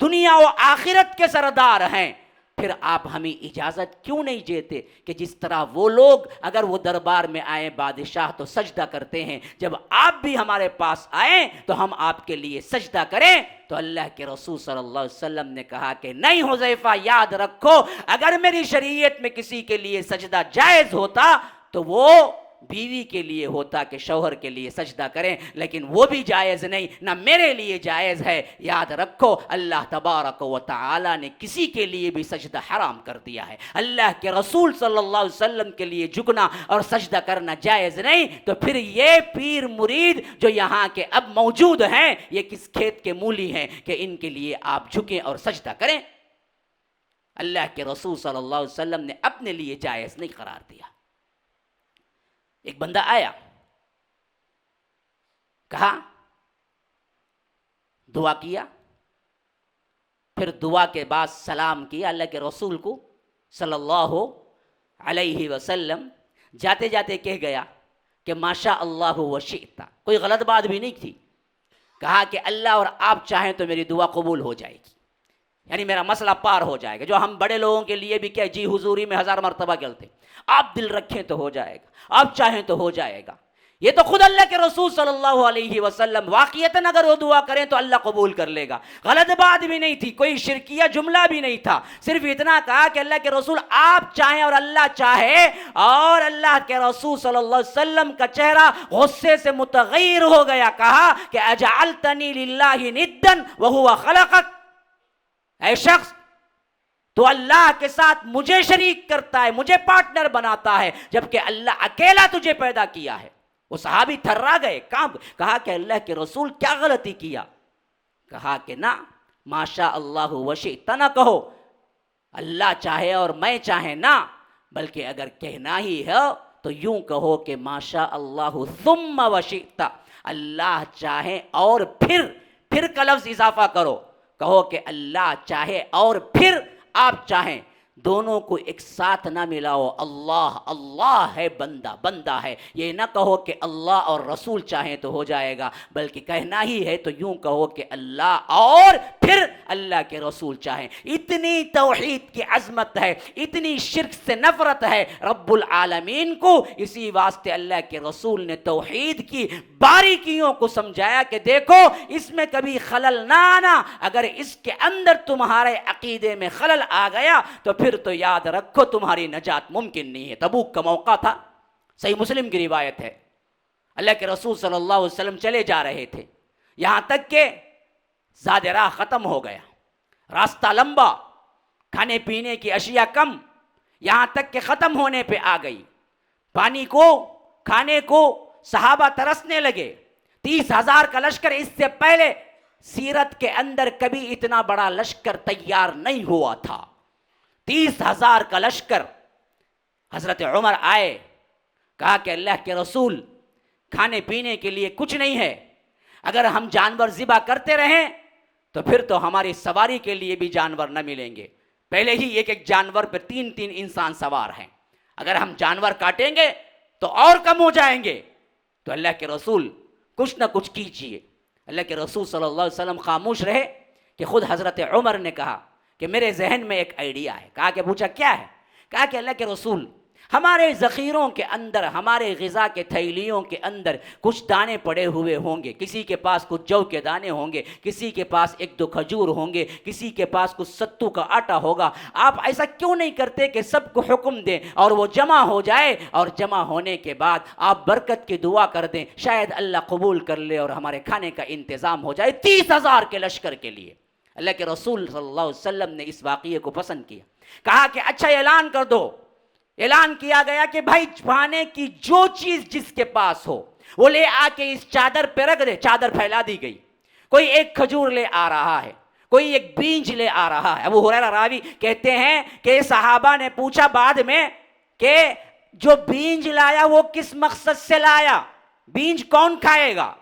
دنیا و آخرت کے سردار ہیں، پھر آپ ہمیں اجازت کیوں نہیں دیتے کہ جس طرح وہ لوگ اگر وہ دربار میں آئیں بادشاہ تو سجدہ کرتے ہیں، جب آپ بھی ہمارے پاس آئیں تو ہم آپ کے لیے سجدہ کریں؟ تو اللہ کے رسول صلی اللہ علیہ وسلم نے کہا کہ نہیں حذیفہ، یاد رکھو اگر میری شریعت میں کسی کے لیے سجدہ جائز ہوتا تو وہ بیوی کے لیے ہوتا کہ شوہر کے لیے سجدہ کریں، لیکن وہ بھی جائز نہیں، نہ میرے لیے جائز ہے۔ یاد رکھو اللہ تبارک و تعالی نے کسی کے لیے بھی سجدہ حرام کر دیا ہے، اللہ کے رسول صلی اللہ علیہ وسلم کے لیے جھکنا اور سجدہ کرنا جائز نہیں، تو پھر یہ پیر مرید جو یہاں کے اب موجود ہیں یہ کس کھیت کے مولی ہیں کہ ان کے لیے آپ جھکیں اور سجدہ کریں؟ اللہ کے رسول صلی اللہ علیہ وسلم نے اپنے لیے جائز نہیں قرار دیا۔ ایک بندہ آیا، کہا، دعا کیا، پھر دعا کے بعد سلام کیا اللہ کے رسول کو صلی اللہ علیہ وسلم، جاتے جاتے کہہ گیا کہ ماشاء اللہ وشئت، کوئی غلط بات بھی نہیں تھی، کہا کہ اللہ اور آپ چاہیں تو میری دعا قبول ہو جائے گی، یعنی میرا مسئلہ پار ہو جائے گا۔ جو ہم بڑے لوگوں کے لیے بھی کیا جی حضوری میں 1000 مرتبہ کہتے، آپ دل رکھیں تو ہو جائے گا، آپ چاہیں تو ہو جائے گا، یہ تو خود اللہ کے رسول صلی اللہ علیہ وسلم واقعتاً اگر وہ دعا کریں تو اللہ قبول کر لے گا۔ غلط بات بھی نہیں تھی، کوئی شرکیہ جملہ بھی نہیں تھا، صرف اتنا کہا کہ اللہ کے رسول آپ چاہیں اور اللہ چاہے، اور اللہ کے رسول صلی اللہ علیہ وسلم کا چہرہ غصے سے متغیر ہو گیا، کہا کہ اجعلتنی للہ ندا وہو خلقک، اے شخص تو اللہ کے ساتھ مجھے شریک کرتا ہے، مجھے پارٹنر بناتا ہے، جبکہ اللہ اکیلا تجھے پیدا کیا ہے۔ وہ صحابی تھرا گئے، کہا کہ اللہ کے رسول کیا غلطی کیا؟ کہا کہ نہ، ماشاء اللہ وشئت نہ کہو، اللہ چاہے اور میں چاہے نہ، بلکہ اگر کہنا ہی ہے تو یوں کہو کہ ماشاء اللہ ثم وشئت، اللہ چاہے اور پھر کا لفظ اضافہ کرو، کہو کہ اللہ چاہے اور پھر آپ چاہیں، دونوں کو ایک ساتھ نہ ملاؤ، اللہ اللہ ہے، بندہ بندہ ہے، یہ نہ کہو کہ اللہ اور رسول چاہیں تو ہو جائے گا، بلکہ کہنا ہی ہے تو یوں کہو کہ اللہ اور پھر اللہ کے رسول چاہیں۔ اتنی توحید کی عظمت ہے، اتنی شرک سے نفرت ہے رب العالمین کو، اسی واسطے اللہ کے رسول نے توحید کی باریکیوں کو سمجھایا کہ دیکھو اس میں کبھی خلل نہ آنا، اگر اس کے اندر تمہارے عقیدے میں خلل آ گیا تو پھر تو یاد رکھو تمہاری نجات ممکن نہیں ہے۔ تبوک کا موقع تھا، صحیح مسلم کی روایت ہے، اللہ کے رسول صلی اللہ علیہ وسلم چلے جا رہے تھے، یہاں تک کہ زاد راہ ختم ہو گیا، راستہ لمبا، کھانے پینے کی اشیاء کم، یہاں تک کہ ختم ہونے پہ آ گئی، پانی کو کھانے کو صحابہ ترسنے لگے۔ 30,000 کا لشکر، اس سے پہلے سیرت کے اندر کبھی اتنا بڑا لشکر تیار نہیں ہوا تھا، 30,000 کا لشکر۔ حضرت عمر آئے، کہا کہ اللہ کے رسول کھانے پینے کے لیے کچھ نہیں ہے، اگر ہم جانور ذبح کرتے رہیں تو پھر تو ہماری سواری کے لیے بھی جانور نہ ملیں گے، پہلے ہی ایک جانور پہ 3 انسان سوار ہیں، اگر ہم جانور کاٹیں گے تو اور کم ہو جائیں گے، تو اللہ کے رسول کچھ نہ کچھ کیجئے۔ اللہ کے رسول صلی اللہ علیہ وسلم خاموش رہے کہ خود حضرت عمر نے کہا کہ میرے ذہن میں ایک آئیڈیا ہے۔ کہا کہ پوچھا کیا ہے؟ کہا کہ اللہ کے رسول ہمارے ذخیروں کے اندر، ہمارے غذا کے تھیلیوں کے اندر کچھ دانے پڑے ہوئے ہوں گے، کسی کے پاس کچھ جو کے دانے ہوں گے، کسی کے پاس 1-2 کھجور ہوں گے، کسی کے پاس کچھ ستو کا آٹا ہوگا، آپ ایسا کیوں نہیں کرتے کہ سب کو حکم دیں اور وہ جمع ہو جائے، اور جمع ہونے کے بعد آپ برکت کی دعا کر دیں، شاید اللہ قبول کر لے اور ہمارے کھانے کا انتظام ہو جائے 30,000 کے لشکر کے لیے۔ اللہ کے رسول صلی اللہ علیہ وسلم نے اس واقعے کو پسند کیا، کہا کہ اچھا اعلان کر دو۔ اعلان کیا گیا کہ بھائی کھانے کی جو چیز جس کے پاس ہو وہ لے آ کے اس چادر پہ رکھ دے۔ چادر پھیلا دی گئی، کوئی 1 کھجور لے آ رہا ہے، کوئی 1 بیج لے آ رہا ہے۔ ابو ہریرہ راوی کہتے ہیں کہ صحابہ نے پوچھا بعد میں کہ جو بیج لایا وہ کس مقصد سے لایا، بیج کون کھائے گا؟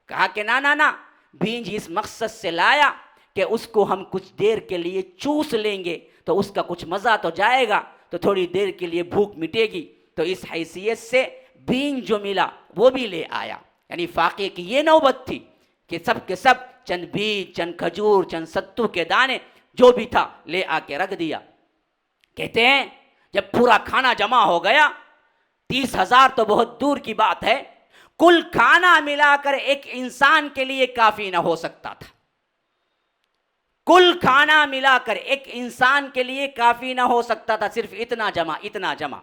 کہا کہ نہ، بیج اس مقصد سے لایا کہ اس کو ہم کچھ دیر کے لیے چوس لیں گے تو اس کا کچھ مزہ تو جائے گا، تو تھوڑی دیر کے لیے بھوک مٹے گی، تو اس حیثیت سے بیج جو ملا وہ بھی لے آیا۔ یعنی فاقے کی یہ نوبت تھی کہ سب کے سب چند بیج، چند کھجور، چند ستو کے دانے جو بھی تھا لے آ کے رکھ دیا۔ کہتے ہیں جب پورا کھانا جمع ہو گیا، 30,000 تو بہت دور کی بات ہے، کل کھانا ملا کر ایک انسان کے لیے کافی نہ ہو سکتا تھا۔ کل کھانا ملا کر ایک انسان کے لیے کافی نہ ہو سکتا تھا، صرف اتنا جمع،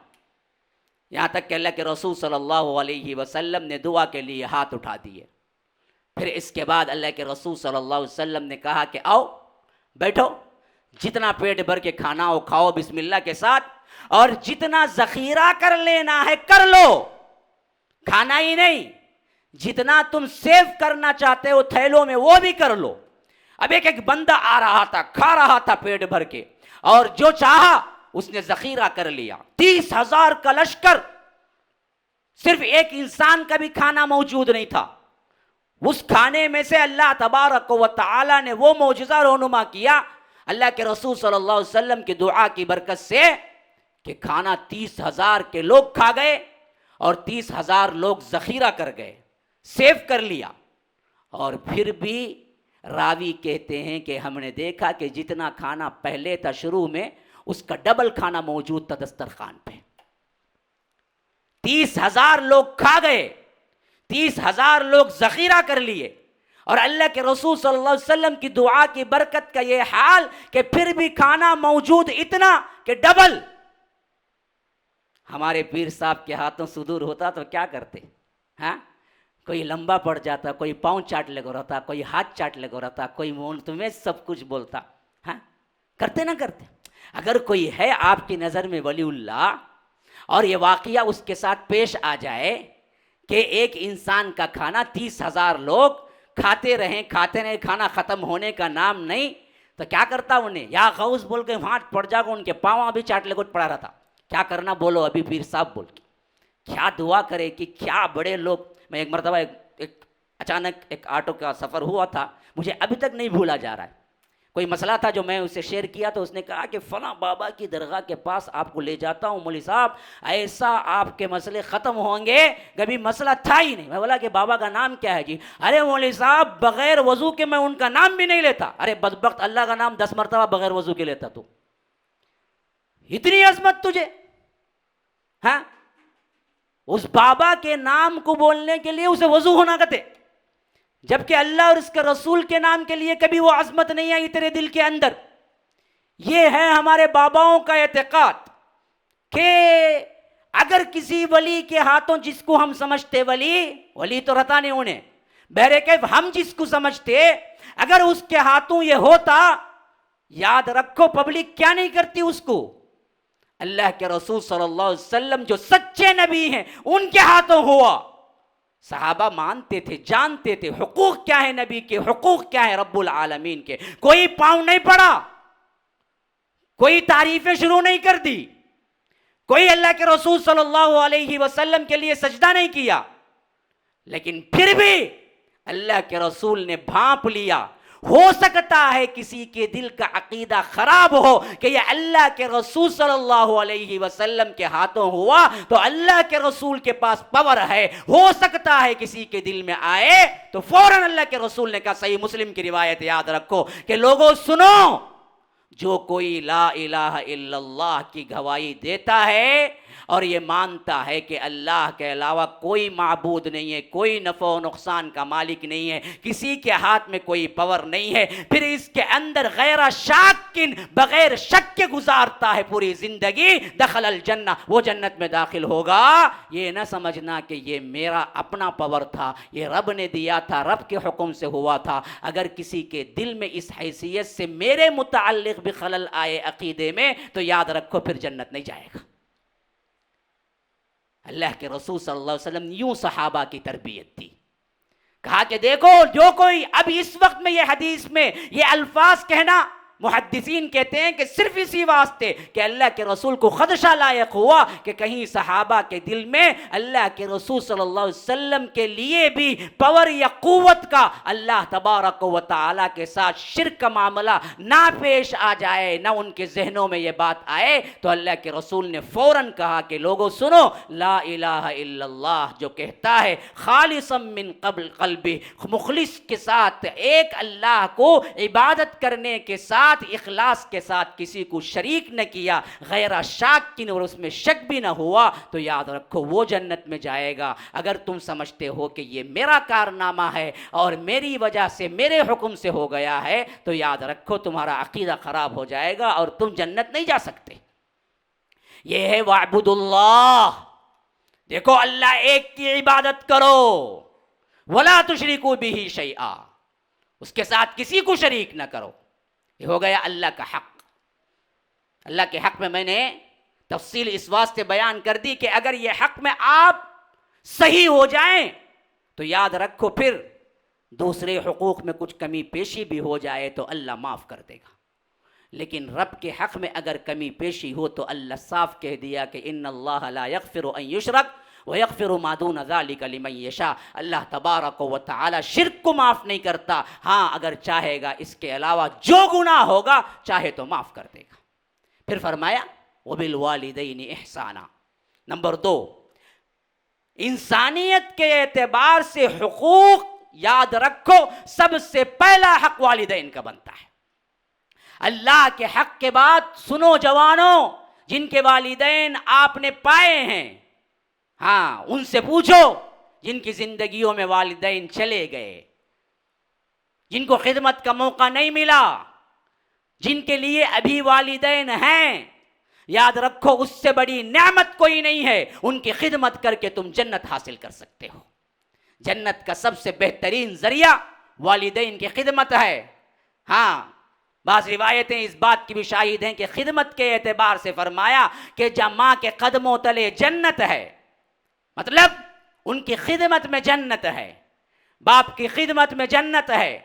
یہاں تک کہ اللہ کے رسول صلی اللہ علیہ وسلم نے دعا کے لیے ہاتھ اٹھا دیے۔ پھر اس کے بعد اللہ کے رسول صلی اللہ علیہ وسلم نے کہا کہ آؤ بیٹھو، جتنا پیٹ بھر کے کھانا ہو کھاؤ بسم اللہ کے ساتھ، اور جتنا ذخیرہ کر لینا ہے کر لو، کھانا ہی نہیں، جتنا تم سیو کرنا چاہتے ہو تھیلوں میں وہ بھی کر لو۔ اب ایک بندہ آ رہا تھا، کھا رہا تھا پیٹ بھر کے، اور جو چاہا اس نے ذخیرہ کر لیا۔ 30,000 کا لشکر، صرف ایک انسان کا بھی کھانا موجود نہیں تھا۔ اس کھانے میں سے اللہ تبارک و تعالی نے وہ معجزہ رونما کیا اللہ کے رسول صلی اللہ علیہ وسلم کی دعا کی برکت سے کہ کھانا 30,000 کے لوگ کھا گئے اور 30,000 لوگ ذخیرہ کر گئے، سیو کر لیا۔ اور پھر بھی راوی کہتے ہیں کہ ہم نے دیکھا کہ جتنا کھانا پہلے تھا شروع میں، اس کا ڈبل کھانا موجود تھا دسترخوان پہ۔ 30,000 لوگ کھا گئے، 30,000 لوگ ذخیرہ کر لیے، اور اللہ کے رسول صلی اللہ علیہ وسلم کی دعا کی برکت کا یہ حال کہ پھر بھی کھانا موجود اتنا کہ ڈبل۔ ہمارے پیر صاحب کے ہاتھوں صدور ہوتا تو کیا کرتے؟ ہاں، کوئی لمبا پڑ جاتا، کوئی پاؤں چاٹ لگا رہتا، کوئی ہاتھ چاٹ لگا رہتا، کوئی مون تمہیں سب کچھ بولتا۔ ہاں، کرتے نہ کرتے؟ اگر کوئی ہے آپ کی نظر میں ولی اللہ اور یہ واقعہ اس کے ساتھ پیش آ جائے کہ ایک انسان کا کھانا 30,000 لوگ کھاتے رہیں، کھانا ختم ہونے کا نام نہیں، تو کیا کرتا انہیں؟ یا غوث بول کے وہاں پڑ جا گا، ان کے پاؤں ابھی چاٹ لگوٹ پڑا رہتا۔ کیا کرنا بولو ابھی پیر صاحب بول کے، کیا دعا کرے کہ کیا بڑے لوگ۔ میں ایک مرتبہ ایک اچانک ایک آٹو کا سفر ہوا تھا، مجھے ابھی تک نہیں بھولا جا رہا ہے۔ کوئی مسئلہ تھا جو میں اسے شیئر کیا تو اس نے کہا کہ فلاں بابا کی درگاہ کے پاس آپ کو لے جاتا ہوں مولوی صاحب، ایسا آپ کے مسئلے ختم ہوں گے، کبھی مسئلہ تھا ہی نہیں۔ میں بولا کہ بابا کا نام کیا ہے جی؟ ارے مولوی صاحب بغیر وضو کے میں ان کا نام بھی نہیں لیتا۔ ارے بدبخت، اللہ کا نام 10 مرتبہ بغیر وضو کے لیتا تو، اتنی عظمت تجھے؟ ہاں، اس بابا کے نام کو بولنے کے لیے اسے وضو ہونا کہتے، جبکہ اللہ اور اس کے رسول کے نام کے لیے کبھی وہ عظمت نہیں آئی تیرے دل کے اندر۔ یہ ہے ہمارے باباؤں کا اعتقاد کہ اگر کسی ولی کے ہاتھوں، جس کو ہم سمجھتے ولی تو رہتا نہیں انہیں، بہرکیف ہم جس کو سمجھتے، اگر اس کے ہاتھوں یہ ہوتا، یاد رکھو پبلک کیا نہیں کرتی اس کو؟ اللہ کے رسول صلی اللہ علیہ وسلم جو سچے نبی ہیں ان کے ہاتھوں ہوا، صحابہ مانتے تھے، جانتے تھے حقوق کیا ہے نبی کے، حقوق کیا ہے رب العالمین کے۔ کوئی پاؤں نہیں پڑا، کوئی تعریفیں شروع نہیں کر دی، کوئی اللہ کے رسول صلی اللہ علیہ وسلم کے لیے سجدہ نہیں کیا، لیکن پھر بھی اللہ کے رسول نے بھانپ لیا۔ ہو سکتا ہے کسی کے دل کا عقیدہ خراب ہو کہ یہ اللہ کے رسول صلی اللہ علیہ وسلم کے ہاتھوں ہوا تو اللہ کے رسول کے پاس پاور ہے، ہو سکتا ہے کسی کے دل میں آئے تو فوراً اللہ کے رسول نے کہا، صحیح مسلم کی روایت یاد رکھو کہ لوگوں سنو، جو کوئی لا الہ الا اللہ کی گواہی دیتا ہے اور یہ مانتا ہے کہ اللہ کے علاوہ کوئی معبود نہیں ہے، کوئی نفع و نقصان کا مالک نہیں ہے، کسی کے ہاتھ میں کوئی پاور نہیں ہے، پھر اس کے اندر غیر شاکن، بغیر شک کے گزارتا ہے پوری زندگی، دخل الجنہ، وہ جنت میں داخل ہوگا۔ یہ نہ سمجھنا کہ یہ میرا اپنا پاور تھا، یہ رب نے دیا تھا، رب کے حکم سے ہوا تھا۔ اگر کسی کے دل میں اس حیثیت سے میرے متعلق بھی خلل آئے عقیدے میں تو یاد رکھو پھر جنت نہیں جائے گا۔ اللہ کے رسول صلی اللہ علیہ وسلم نے یوں صحابہ کی تربیت دی، کہا کہ دیکھو جو کوئی اب اس وقت میں یہ حدیث میں یہ الفاظ کہنا محدثین کہتے ہیں کہ صرف اسی واسطے کہ اللہ کے رسول کو خدشہ لاحق ہوا کہ کہیں صحابہ کے دل میں اللہ کے رسول صلی اللہ علیہ وسلم کے لیے بھی پاور یا قوت کا اللہ تبارک و تعالیٰ کے ساتھ شرک کا معاملہ نہ پیش آ جائے، نہ ان کے ذہنوں میں یہ بات آئے، تو اللہ کے رسول نے فوراً کہا کہ لوگوں سنو، لا الہ الا اللہ جو کہتا ہے خالصا من قبل قلبی، مخلص کے ساتھ ایک اللہ کو عبادت کرنے کے ساتھ اخلاص کے ساتھ کسی کو شریک نہ کیا، غیر شاکن اور اس میں شک بھی نہ ہوا، تو یاد رکھو وہ جنت میں جائے گا۔ اگر تم سمجھتے ہو کہ یہ میرا کارنامہ ہے اور میری وجہ سے میرے حکم سے ہو گیا ہے، تو یاد رکھو تمہارا عقیدہ خراب ہو جائے گا اور تم جنت نہیں جا سکتے۔ یہ ہے وَاعْبُدُوا اللَّهَ، دیکھو اللہ ایک کی عبادت کرو، وَلَا تُشْرِكُوا بِهِ شَيْئًا، اس کے ساتھ کسی کو شریک نہ کرو۔ یہ ہو گیا اللہ کا حق۔ اللہ کے حق میں میں نے تفصیل اس واسطے بیان کر دی کہ اگر یہ حق میں آپ صحیح ہو جائیں تو یاد رکھو پھر دوسرے حقوق میں کچھ کمی پیشی بھی ہو جائے تو اللہ معاف کر دے گا، لیکن رب کے حق میں اگر کمی پیشی ہو تو اللہ صاف کہہ دیا کہ ان اللہ لا یغفر ان یشرک وَيَغْفِرُ مَا دُونَ ذَلِكَ لِمَن يَشَاءُ، اللہ تبارک و تعالی شرک کو معاف نہیں کرتا، ہاں اگر چاہے گا اس کے علاوہ جو گناہ ہوگا چاہے تو معاف کر دے گا۔ پھر فرمایا وَبِالْوَالِدَيْنِ إِحْسَانًا، نمبر 2، انسانیت کے اعتبار سے حقوق یاد رکھو سب سے پہلا حق والدین کا بنتا ہے۔ اللہ کے حق کے بعد سنو جوانوں، جن کے والدین آپ نے پائے ہیں، ہاں ان سے پوچھو جن کی زندگیوں میں والدین چلے گئے، جن کو خدمت کا موقع نہیں ملا، جن کے لیے ابھی والدین ہیں، یاد رکھو اس سے بڑی نعمت کوئی نہیں ہے، ان کی خدمت کر کے تم جنت حاصل کر سکتے ہو۔ جنت کا سب سے بہترین ذریعہ والدین کی خدمت ہے۔ ہاں بعض روایتیں اس بات کی بھی شاہد ہیں کہ خدمت کے اعتبار سے فرمایا کہ جب ماں کے قدموں تلے جنت ہے، مطلب ان کی خدمت میں جنت ہے، باپ کی خدمت میں جنت ہے۔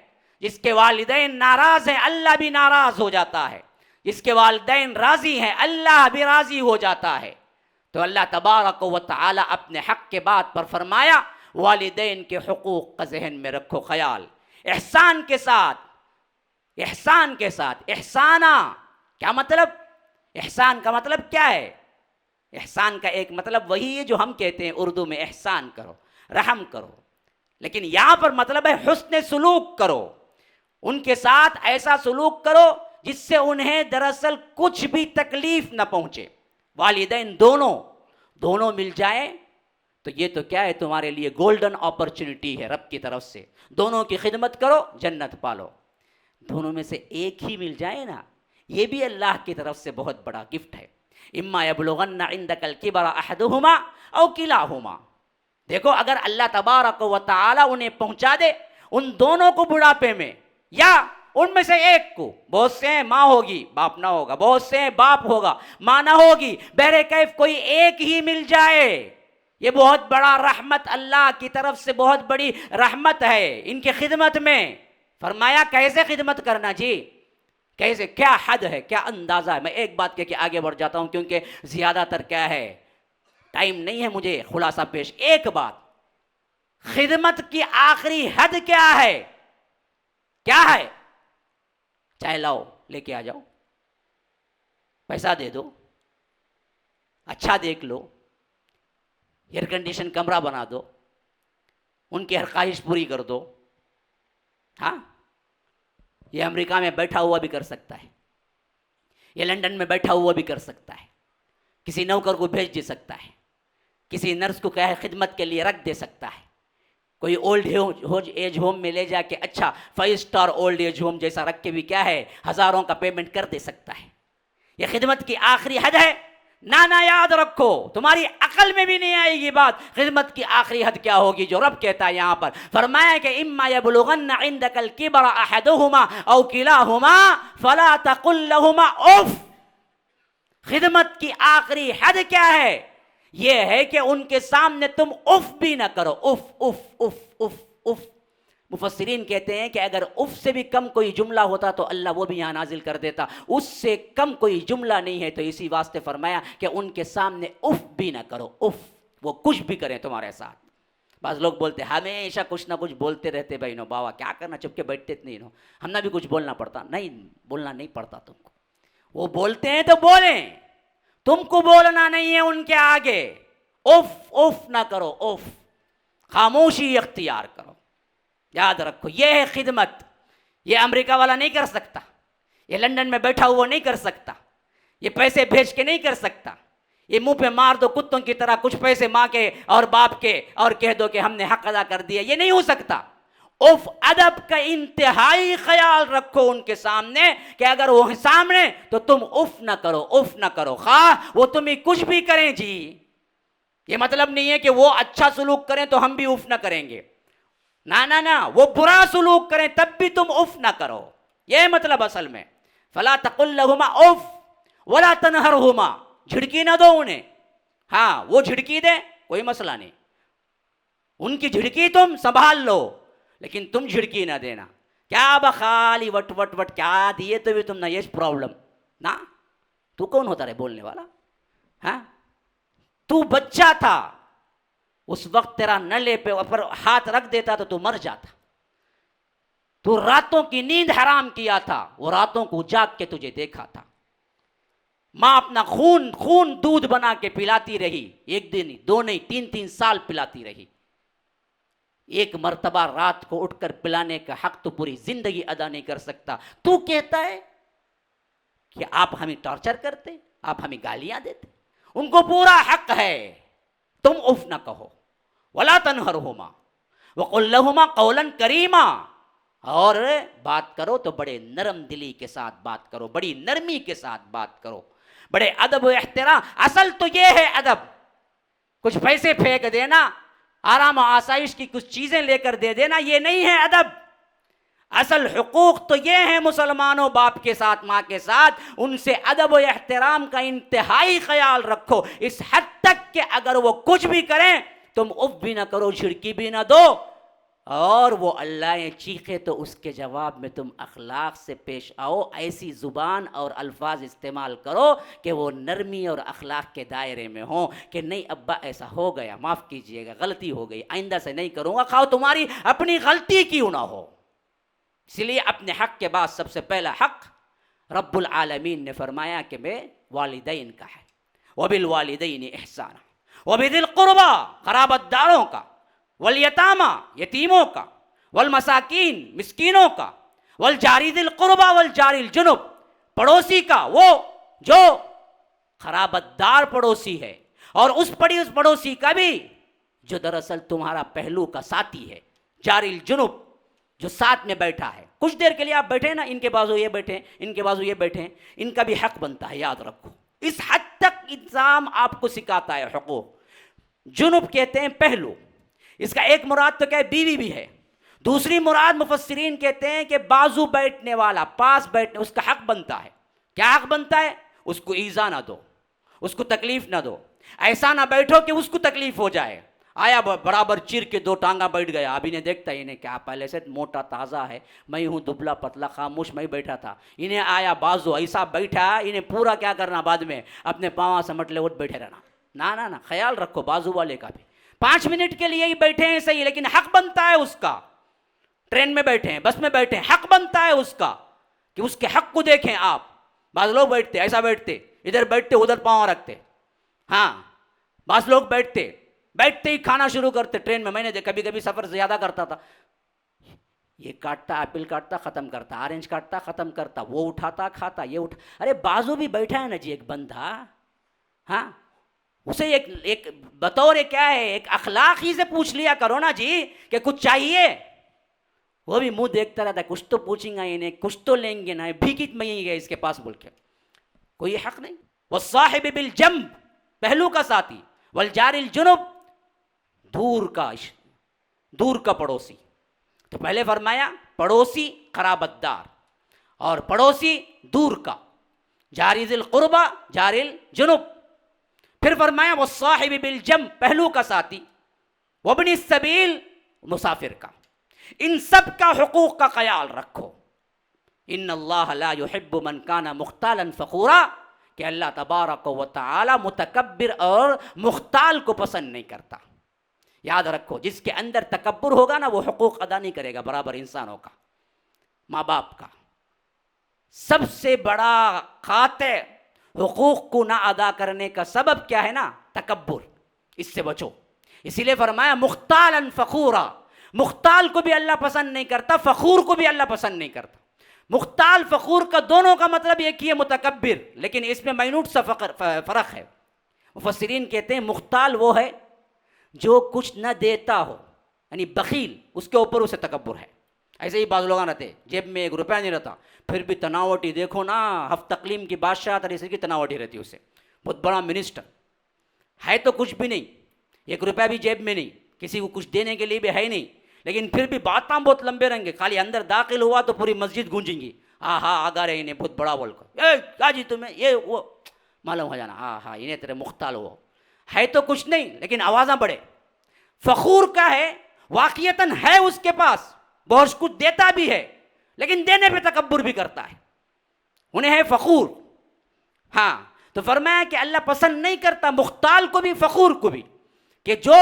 جس کے والدین ناراض ہیں اللہ بھی ناراض ہو جاتا ہے، جس کے والدین راضی ہیں اللہ بھی راضی ہو جاتا ہے۔ تو اللہ تبارک و تعالی اپنے حق کے بات پر فرمایا والدین کے حقوق کا ذہن میں رکھو خیال، احسان کے ساتھ، احسان کے ساتھ، احسانہ کیا مطلب؟ احسان کا مطلب کیا ہے؟ احسان کا ایک مطلب وہی ہے جو ہم کہتے ہیں اردو میں احسان کرو، رحم کرو، لیکن یہاں پر مطلب ہے حسن سلوک کرو، ان کے ساتھ ایسا سلوک کرو جس سے انہیں دراصل کچھ بھی تکلیف نہ پہنچے۔ والدین دونوں مل جائیں تو یہ تو کیا ہے، تمہارے لیے گولڈن اپرچونٹی ہے رب کی طرف سے، دونوں کی خدمت کرو جنت پالو۔ دونوں میں سے ایک ہی مل جائے نا، یہ بھی اللہ کی طرف سے بہت بڑا گفٹ ہے۔ اما یبلغن عندک الکبر احدہما او کلاہما، دیکھو اگر اللہ تبارک و تعالی انہیں پہنچا دے ان دونوں کو بڑھاپے میں، یا ان میں سے ایک کو، بہت سے ہیں ماں ہوگی باپ نہ ہوگا، بہت سے ہیں باپ ہوگا ماں نہ ہوگی، بہرکیف کوئی ایک ہی مل جائے، یہ بہت بڑا رحمت اللہ کی طرف سے بہت بڑی رحمت ہے ان کی خدمت میں۔ فرمایا کیسے خدمت کرنا جی، کیسے، کیا حد ہے، کیا اندازہ ہے؟ میں ایک بات کہہ کے آگے بڑھ جاتا ہوں کیونکہ زیادہ تر کیا ہے ٹائم نہیں ہے مجھے خلاصہ پیش۔ ایک بات، خدمت کی آخری حد کیا ہے؟ کیا ہے؟ چائے لاؤ لے کے آ جاؤ، پیسہ دے دو، اچھا دیکھ لو، ایئر کنڈیشن کمرہ بنا دو، ان کی ہر خواہش پوری کر دو۔ ہاں یہ امریکہ میں بیٹھا ہوا بھی کر سکتا ہے، یہ لندن میں بیٹھا ہوا بھی کر سکتا ہے، کسی نوکر کو بھیج دے سکتا ہے، کسی نرس کو کیا ہے خدمت کے لیے رکھ دے سکتا ہے، کوئی اولڈ ایج ہوم میں لے جا کے اچھا 5 اسٹار اولڈ ایج ہوم جیسا رکھ کے بھی کیا ہے ہزاروں کا پیمنٹ کر دے سکتا ہے۔ یہ خدمت کی آخری حد ہے؟ نہ یاد رکھو، تمہاری عقل میں بھی نہیں آئے گی بات خدمت کی آخری حد کیا ہوگی جو رب کہتا ہے یہاں پر۔ فرمایا کہ اما یبلغن عندک الکبر احدہما او کلاہما فلا تقل لہما اف، خدمت کی آخری حد کیا ہے؟ یہ ہے کہ ان کے سامنے تم اف بھی نہ کرو، if if if if if, مفسرین کہتے ہیں کہ اگر اف سے بھی کم کوئی جملہ ہوتا تو اللہ وہ بھی یہاں نازل کر دیتا، اس سے کم کوئی جملہ نہیں ہے، تو اسی واسطے فرمایا کہ ان کے سامنے اف بھی نہ کرو، اف، وہ کچھ بھی کریں تمہارے ساتھ۔ بعض لوگ بولتے ہمیشہ کچھ نہ کچھ بولتے رہتے، بھائی نو بابا کیا کرنا، چپ کے بیٹھتے نہیں نو، ہم نہ بھی کچھ بولنا پڑتا، نہیں بولنا نہیں پڑتا تم کو، وہ بولتے ہیں تو بولیں، تم کو بولنا نہیں ہے ان کے آگے، اف اف نہ کرو، اف، خاموشی اختیار کرو۔ یاد رکھو یہ ہے خدمت، یہ امریکہ والا نہیں کر سکتا، یہ لندن میں بیٹھا ہوا نہیں کر سکتا، یہ پیسے بھیج کے نہیں کر سکتا، یہ منہ پہ مار دو کتوں کی طرح کچھ پیسے ماں کے اور باپ کے اور کہہ دو کہ ہم نے حق ادا کر دیا، یہ نہیں ہو سکتا۔ اف، ادب کا انتہائی خیال رکھو ان کے سامنے کہ اگر وہ سامنے تو تم اف نہ کرو، اف نہ کرو، خواہ وہ تمہیں کچھ بھی کریں جی، یہ مطلب نہیں ہے کہ وہ اچھا سلوک کریں تو ہم بھی اف نہ کریں گے، نہ نہ نہ، وہ برا سلوک کریں تب بھی تم اف نہ کرو، یہ مطلب اصل میں۔ فلا تقل لہما اف ولا تنہرہما، جھڑکی نہ دو انہیں، ہاں وہ جھڑکی دے کوئی مسئلہ نہیں، ان کی جھڑکی تم سنبھال لو لیکن تم جھڑکی نہ دینا، کیا بخالی وٹ وٹ وٹ کیا دیے تو بھی تم نہ، یہ پرابلم نا، تو کون ہوتا رہے بولنے والا، ہاں تو بچہ تھا اس وقت تیرا نلے پہ اوپر ہاتھ رکھ دیتا تو مر جاتا، تو راتوں کی نیند حرام کیا تھا، وہ راتوں کو جاگ کے تجھے دیکھا تھا، ماں اپنا خون دودھ بنا کے پلاتی رہی، ایک دن دو نہیں 3 سال پلاتی رہی، ایک مرتبہ رات کو اٹھ کر پلانے کا حق تو پوری زندگی ادا نہیں کر سکتا، تو کہتا ہے کہ آپ ہمیں ٹارچر کرتے، آپ ہمیں گالیاں دیتے، ان کو پورا حق ہے، تم اف نہ کہو، ولا تنہرہما وقل لہما قولا کریما، اور بات کرو تو بڑے نرم دلی کے ساتھ بات کرو، بڑی نرمی کے ساتھ بات کرو، بڑے ادب و احترام، اصل تو یہ ہے ادب، کچھ پیسے پھینک دینا، آرام و آسائش کی کچھ چیزیں لے کر دے دینا، یہ نہیں ہے ادب، اصل حقوق تو یہ ہیں مسلمانوں، باپ کے ساتھ ماں کے ساتھ، ان سے ادب و احترام کا انتہائی خیال رکھو، اس حد تک کہ اگر وہ کچھ بھی کریں تم اف بھی نہ کرو، جھڑکی بھی نہ دو، اور وہ اللہ چیخے تو اس کے جواب میں تم اخلاق سے پیش آؤ، ایسی زبان اور الفاظ استعمال کرو کہ وہ نرمی اور اخلاق کے دائرے میں ہوں، کہ نہیں ابا ایسا ہو گیا، معاف کیجئے گا، غلطی ہو گئی، آئندہ سے نہیں کروں گا، خواہ تمہاری اپنی غلطی کیوں نہ ہو۔ اس لیے اپنے حق کے بعد سب سے پہلا حق رب العالمین نے فرمایا کہ میں والدین کا ہے، وبالوالدین احسانا، وبذی القربی قرابت داروں کا، والیتامی یتیموں کا، والمساکین مسکینوں کا، والجار ذی القربی والجار الجنب پڑوسی کا، وہ جو قرابت دار پڑوسی ہے، اور اس پڑوسی کا بھی جو دراصل تمہارا پہلو کا ساتھی ہے، جار الجنب جو ساتھ میں بیٹھا ہے، کچھ دیر کے لیے آپ بیٹھے نا، ان کے بازو یہ بیٹھے، ان کے بازو یہ بیٹھے، ان کا بھی حق بنتا ہے، یاد رکھو، اس حد تک انتظام آپ کو سکھاتا ہے حقوق۔ جنب کہتے ہیں پہلو، اس کا ایک مراد تو کہ بیوی بھی ہے، دوسری مراد مفسرین کہتے ہیں کہ بازو بیٹھنے والا، پاس بیٹھنے، اس کا حق بنتا ہے، کیا حق بنتا ہے؟ اس کو ایذا نہ دو، اس کو تکلیف نہ دو، ایسا نہ بیٹھو کہ اس کو تکلیف ہو جائے، آیا برابر چیر کے 2 ٹانگا بیٹھ گیا، ابھی نے دیکھتا انہیں کیا پہلے سے موٹا تازہ ہے، میں ہوں دبلا پتلا خاموش میں بیٹھا تھا، انہیں آیا بازو ایسا بیٹھا، انہیں پورا کیا کرنا بعد میں اپنے پاؤں سمٹ لے اٹھ بیٹھے رہنا، نہ خیال رکھو بازو والے کا بھی، 5 منٹ کے لیے ہی بیٹھے ہیں صحیح، لیکن حق بنتا ہے اس کا، ٹرین میں بیٹھے ہیں، بس میں بیٹھے ہیں، حق بنتا ہے اس کا کہ اس کے حق کو دیکھیں آپ۔ بعض لوگ بیٹھتے ایسا بیٹھتے، ادھر بیٹھتے ادھر پاؤں رکھتے، ہاں بعض لوگ بیٹھتے ہی کھانا شروع کرتے ٹرین میں، میں نے کبھی کبھی سفر زیادہ کرتا تھا، یہ کاٹتا ایپل کاٹتا ختم کرتا، آرنج کاٹتا ختم کرتا، وہ اٹھاتا کھاتا، یہ ارے بازو بھی بیٹھا ہے نا جی ایک بندہ، ہاں اسے ایک بطور کیا ہے، ایک اخلاقی سے پوچھ لیا کرو نا جی کہ کچھ چاہیے، وہ بھی منہ دیکھتا رہتا ہے، کچھ تو پوچھیں گا انہیں، کچھ تو لیں گے نا، بھیکت میں ہی گئے اس کے پاس بول کے، کوئی حق نہیں۔ والصاحب بالجنب پہلو کا ساتھی، والجار الجنب دور کا پڑوسی، تو پہلے فرمایا پڑوسی قرابت دار اور پڑوسی دور کا، جار ذی القربی جار الجنب، پھر فرمایا والصاحب بالجنب پہلو کا ساتھی، وابن السبیل مسافر کا، ان سب کا حقوق کا خیال رکھو. ان اللہ لا يحب من کان مختالا فخورا، کہ اللہ تبارک و تعالی متکبر اور مختال کو پسند نہیں کرتا. یاد رکھو، جس کے اندر تکبر ہوگا نا وہ حقوق ادا نہیں کرے گا برابر انسانوں کا، ماں باپ کا. سب سے بڑا خاطئ حقوق کو نہ ادا کرنے کا سبب کیا ہے نا؟ تکبر. اس سے بچو. اسی لیے فرمایا مختالا فخورا. مختال کو بھی اللہ پسند نہیں کرتا، فخور کو بھی اللہ پسند نہیں کرتا. مختال فخور کا دونوں کا مطلب ایک ہی ہے، متکبر، لیکن اس میں مائنوٹ سا فرق ہے. مفسرین کہتے ہیں مختال وہ ہے جو کچھ نہ دیتا ہو، یعنی بخیل، اس کے اوپر اسے تکبر ہے. ایسے ہی بعض لوگ رہتے جیب میں 1 روپیہ نہیں رہتا، پھر بھی تناوٹی، دیکھو نا ہفت تقلیم کی بادشاہ طریقے کی تناوٹی رہتی ہے اسے. بہت بڑا منسٹر ہے تو کچھ بھی نہیں، 1 روپیہ بھی جیب میں نہیں، کسی کو کچھ دینے کے لیے بھی ہے نہیں، لیکن پھر بھی باتاں بہت لمبے رہیں گے. خالی اندر داخل ہوا تو پوری مسجد گونجیں گی، ہاں ہاں آگا رہے انہیں بہت بڑا بول کر، اے کیا جی تمہیں یہ وہ معلوم ہو جانا، ہاں ہاں انہیں تیرے مختال ہو. ہے تو کچھ نہیں لیکن آوازاں بڑھے. فخور کا ہے واقعتاً ہے اس کے پاس، بہت کچھ دیتا بھی ہے لیکن دینے پہ تکبر بھی کرتا ہے، انہیں ہے فخور. ہاں تو فرمایا کہ اللہ پسند نہیں کرتا مختال کو بھی فخور کو بھی، کہ جو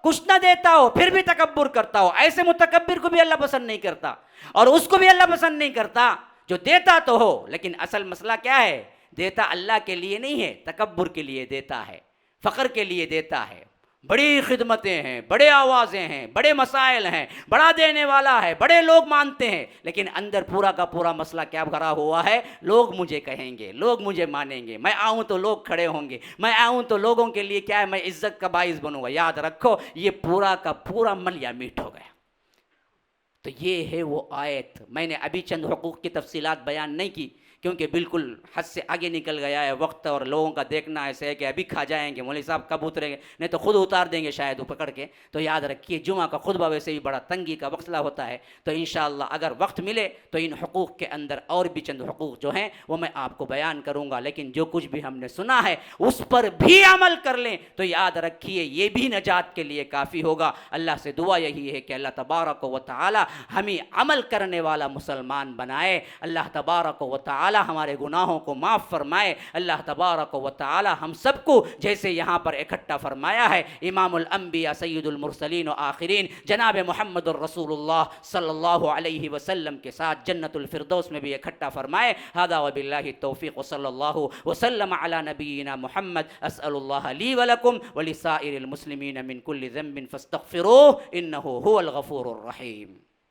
کچھ نہ دیتا ہو پھر بھی تکبر کرتا ہو. ایسے متکبر کو بھی اللہ پسند نہیں کرتا، اور اس کو بھی اللہ پسند نہیں کرتا جو دیتا تو ہو لیکن اصل مسئلہ کیا ہے؟ دیتا اللہ کے لیے نہیں ہے، تکبر کے لیے دیتا ہے، فخر کے لیے دیتا ہے. بڑی خدمتیں ہیں، بڑے آوازیں ہیں، بڑے مسائل ہیں، بڑا دینے والا ہے، بڑے لوگ مانتے ہیں، لیکن اندر پورا کا پورا مسئلہ کیا بھرا ہوا ہے؟ لوگ مجھے کہیں گے، لوگ مجھے مانیں گے، میں آؤں تو لوگ کھڑے ہوں گے، میں آؤں تو لوگوں کے لیے کیا ہے، میں عزت کا باعث بنوں گا. یاد رکھو یہ پورا کا پورا ملیا میٹ ہو گیا. تو یہ ہے وہ آیت. میں نے ابھی چند حقوق کی تفصیلات بیان نہیں کی کیونکہ بالکل حد سے آگے نکل گیا ہے وقت، اور لوگوں کا دیکھنا ایسے ہے کہ ابھی کھا جائیں گے، مولوی صاحب کب اتریں گے، نہیں تو خود اتار دیں گے شاید وہ پکڑ کے. تو یاد رکھیے جمعہ کا خطبہ ویسے بھی بڑا تنگی کا مسئلہ ہوتا ہے، تو انشاءاللہ اگر وقت ملے تو ان حقوق کے اندر اور بھی چند حقوق جو ہیں وہ میں آپ کو بیان کروں گا. لیکن جو کچھ بھی ہم نے سنا ہے اس پر بھی عمل کر لیں تو یاد رکھیے یہ بھی نجات کے لیے کافی ہوگا. اللہ سے دعا یہی ہے کہ اللہ تبارک و تعالی ہمیں عمل کرنے والا مسلمان بنائے. اللہ تبارک و تعالی ہمارے گناہوں کو معاف فرمائے. اللہ تبارک و تعالی ہم سب کو جیسے یہاں پر اکٹھا فرمایا ہے امام الانبیاء سید المرسلین و آخرین جناب محمد الرسول اللہ صلی اللہ علیہ وسلم کے ساتھ جنت الفردوس میں بھی اکٹھا فرمائے. ھذا وباللہ التوفیق صلی اللہ وسلم علی نبینا محمد. اسأل اللہ لی ولکم ولسائر المسلمین من کل ذنب فاستغفروه انه هو الغفور الرحیم.